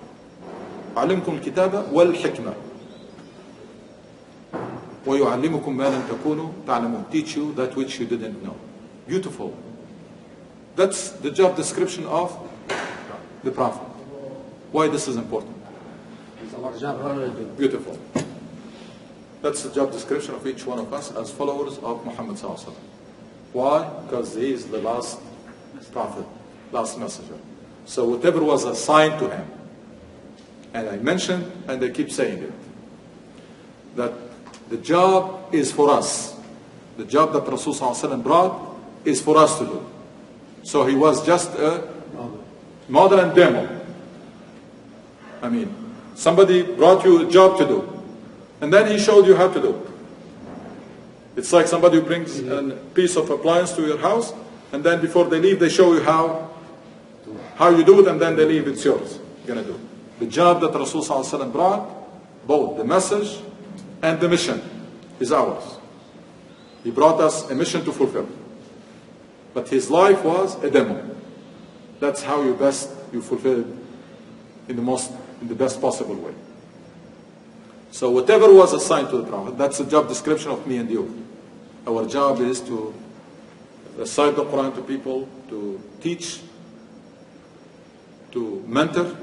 أعلمكم الكتابة والحكمة. ويعلمكم ما لم تكونوا تعلمون. Teach you that which you didn't know. Beautiful. That's the job description of the Prophet. Why this is important? It's our job. Beautiful. That's the job description of each one of us as followers of Muhammad sallallahu alaihi wasallam. Why? Because he is the last prophet, last messenger. So whatever was assigned to him, and I mentioned, and I keep saying it, that the job is for us. The job that Rasul sallallahu alaihi wasallam brought is for us to do. So he was just a model and demo. I mean, somebody brought you a job to do, and then he showed you how to do it. It's like somebody who brings a piece of appliance to your house, and then before they leave, they show you how you do it, and then they leave, it's yours. You're going to do it. The job that Rasul sallallahu alaihi wasallam brought, both the message and the mission, is ours. He brought us a mission to fulfill. But his life was a demo. That's how you fulfill it in the best possible way. So whatever was assigned to the Prophet, that's the job description of me and you. Our job is to recite the Quran to people, to teach, to mentor,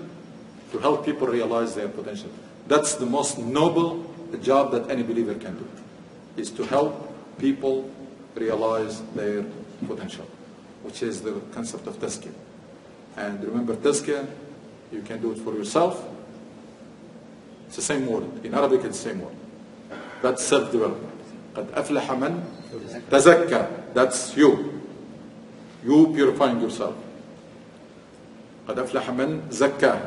to help people realize their potential. That's the most noble job that any believer can do, is to help people realize their potential, which is the concept of tazkiyah. And remember, tazkiyah, you can do it for yourself. It's the same word. In Arabic, it's the same word. That's self-development. قَدْ أَفْلَحَ مَنْ تَزَكَّى. That's you. You purifying yourself. قَدْ أَفْلَحَ مَنْ زَكَّى.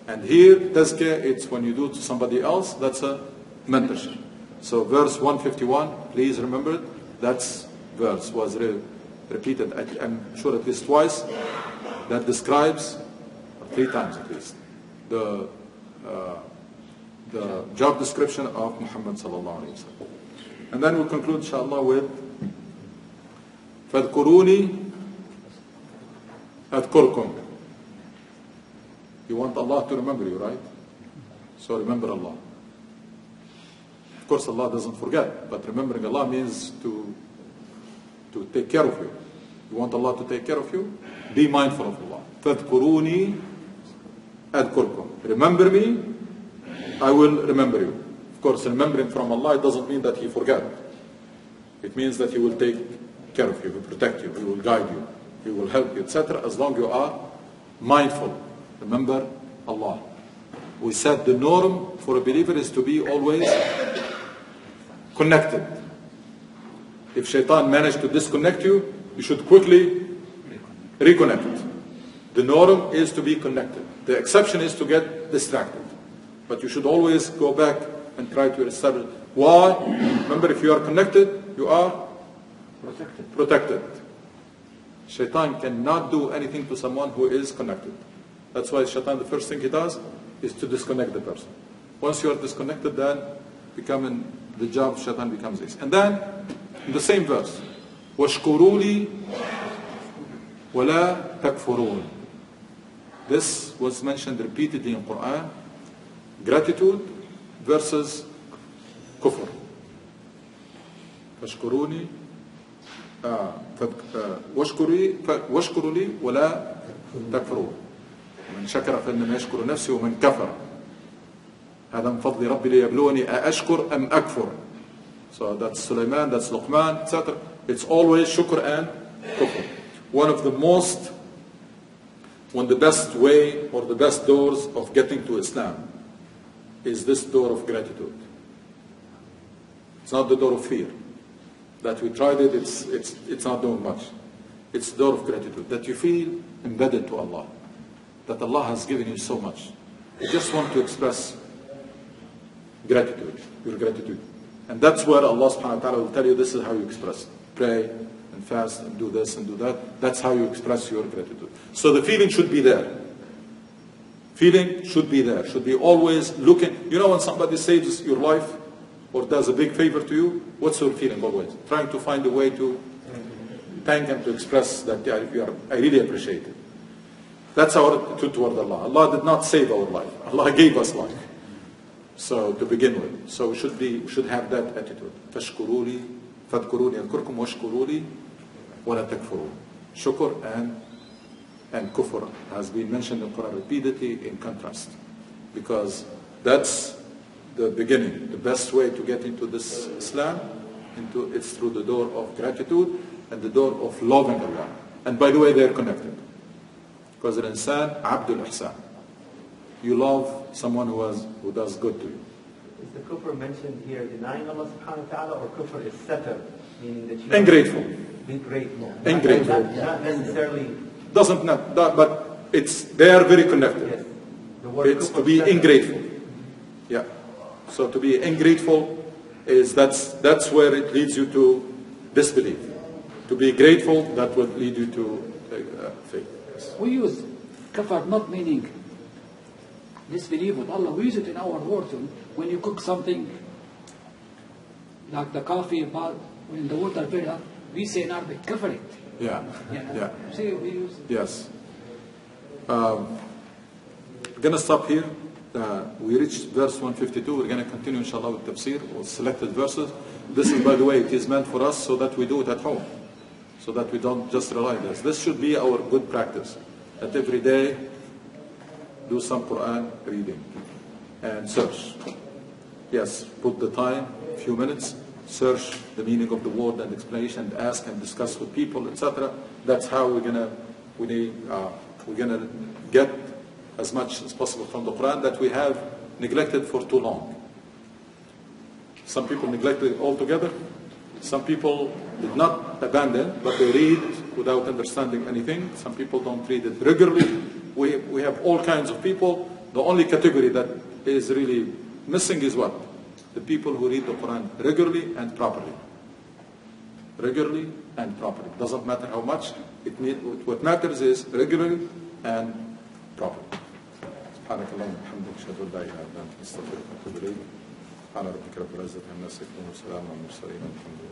And here, tazkiyah, it's when you do it to somebody else, that's a mentorship. So verse 151, please remember it. That's verse was repeated, I'm sure at least twice. That describes, 3 times at least, the job description of Muhammad sallallahu alaihi wasallam. And then we'll conclude inshallah with فَاذْكُرُونِي أَذْكُرْكُمْ. You want Allah to remember you, right? So remember Allah. Of course Allah doesn't forget, but remembering Allah means to take care of you. You want Allah to take care of you? Be mindful of Allah. فَاذْكُرُونِي أَذْكُرْكُمْ. Remember me, I will remember you. Of course, remembering from Allah, it doesn't mean that He forgot. It means that He will take care of you, He will protect you, He will guide you, He will help you, etc. As long as you are mindful. Remember Allah. We said the norm for a believer is to be always connected. If shaitan managed to disconnect you, you should quickly reconnect. The norm is to be connected. The exception is to get distracted. But you should always go back and try to establish. Why? Remember, if you are connected, you are protected. Shaitan cannot do anything to someone who is connected. That's why shaitan, the first thing he does is to disconnect the person. Once you are disconnected, then the job of shaitan becomes easy. And then, in the same verse, وَاشْكُرُوا لِي وَلَا تَكْفُرُونَ. This was mentioned repeatedly in Quran. Gratitude versus kufr. فَاشْكُرُونِي وَاشْكُرُوا لِي وَلَا تَكْفُرُونَ. من شكر فإنما يشكر نفسه ومن كفر هذا من فضل ربي ليبلوني أأشكر أم أكفر. So that's Sulaiman, that's Luqman, etc. It's always shukr and kufr. One of the best way or the best doors of getting to Islam is this door of gratitude. It's not the door of fear. That we tried it, it's not doing much. It's the door of gratitude. That you feel embedded to Allah. That Allah has given you so much. You just want to express gratitude, your gratitude. And that's where Allah subhanahu wa ta'ala will tell you this is how you express it. Pray and fast and do this and do that. That's how you express your gratitude. So the feeling should be there. Feeling should be there, should be always looking. You know when somebody saves your life or does a big favor to you, what's your feeling always? Trying to find a way to thank him, to express that I really appreciate it. That's our attitude toward Allah. Allah did not save our life. Allah gave us life. So to begin with. So we should have that attitude. فَاشْكُرُوا لِي فَاذْكُرُونِي أَذْكُرْكُمْ وَاشْكُرُوا لِي وَلَا تَكْفُرُونَ. Shukr and kufr has been mentioned in Quran repeatedly in contrast. Because that's the beginning. The best way to get into this Islam, it's through the door of gratitude and the door of loving Allah. And by the way, they're connected. Because an insan, abdul ihsan. You love someone who does good to you. Is the kufr mentioned here denying Allah subhanahu wa ta'ala, or kufr is satar, meaning that you Ingrateful. be grateful? Ingrateful. Not necessarily. Doesn't not, but they are very connected. Yes. The word It's kufr to be satar. ingrateful. Yeah. So to be ingrateful that's where it leads you to disbelief. To be grateful, that will lead you to faith. Yes. We use kafar not meaning disbelief with Allah. We use it in our words. When you cook something, like the coffee, when the water very hot, we say in Arabic, kafar it. Yeah. Yeah. See, we use Yes. We're going to stop here. We reached verse 152. We're going to continue, inshallah, with tafsir, or selected verses. This is, by the way, it is meant for us so that we do it at home. So that we don't just rely on this. This should be our good practice. That every day, do some Quran reading. And search. Yes, put the time, a few minutes, search the meaning of the word and explanation, and ask and discuss with people, etc. That's how we're gonna get as much as possible from the Quran that we have neglected for too long. Some people neglected it altogether. Some people did not abandon, but they read without understanding anything. Some people don't read it regularly. We have all kinds of people. The only category that is really missing is what? The people who read the Quran regularly and properly. Regularly and properly. Doesn't matter how much. What matters is regularly and properly. سبحانك اللهم وبحمدك اشهد ان لا اله الا انت استغفرك واتوب اليك. سبحان ربك رب العزه عما يصفون وسلام على المرسلين والحمد لله.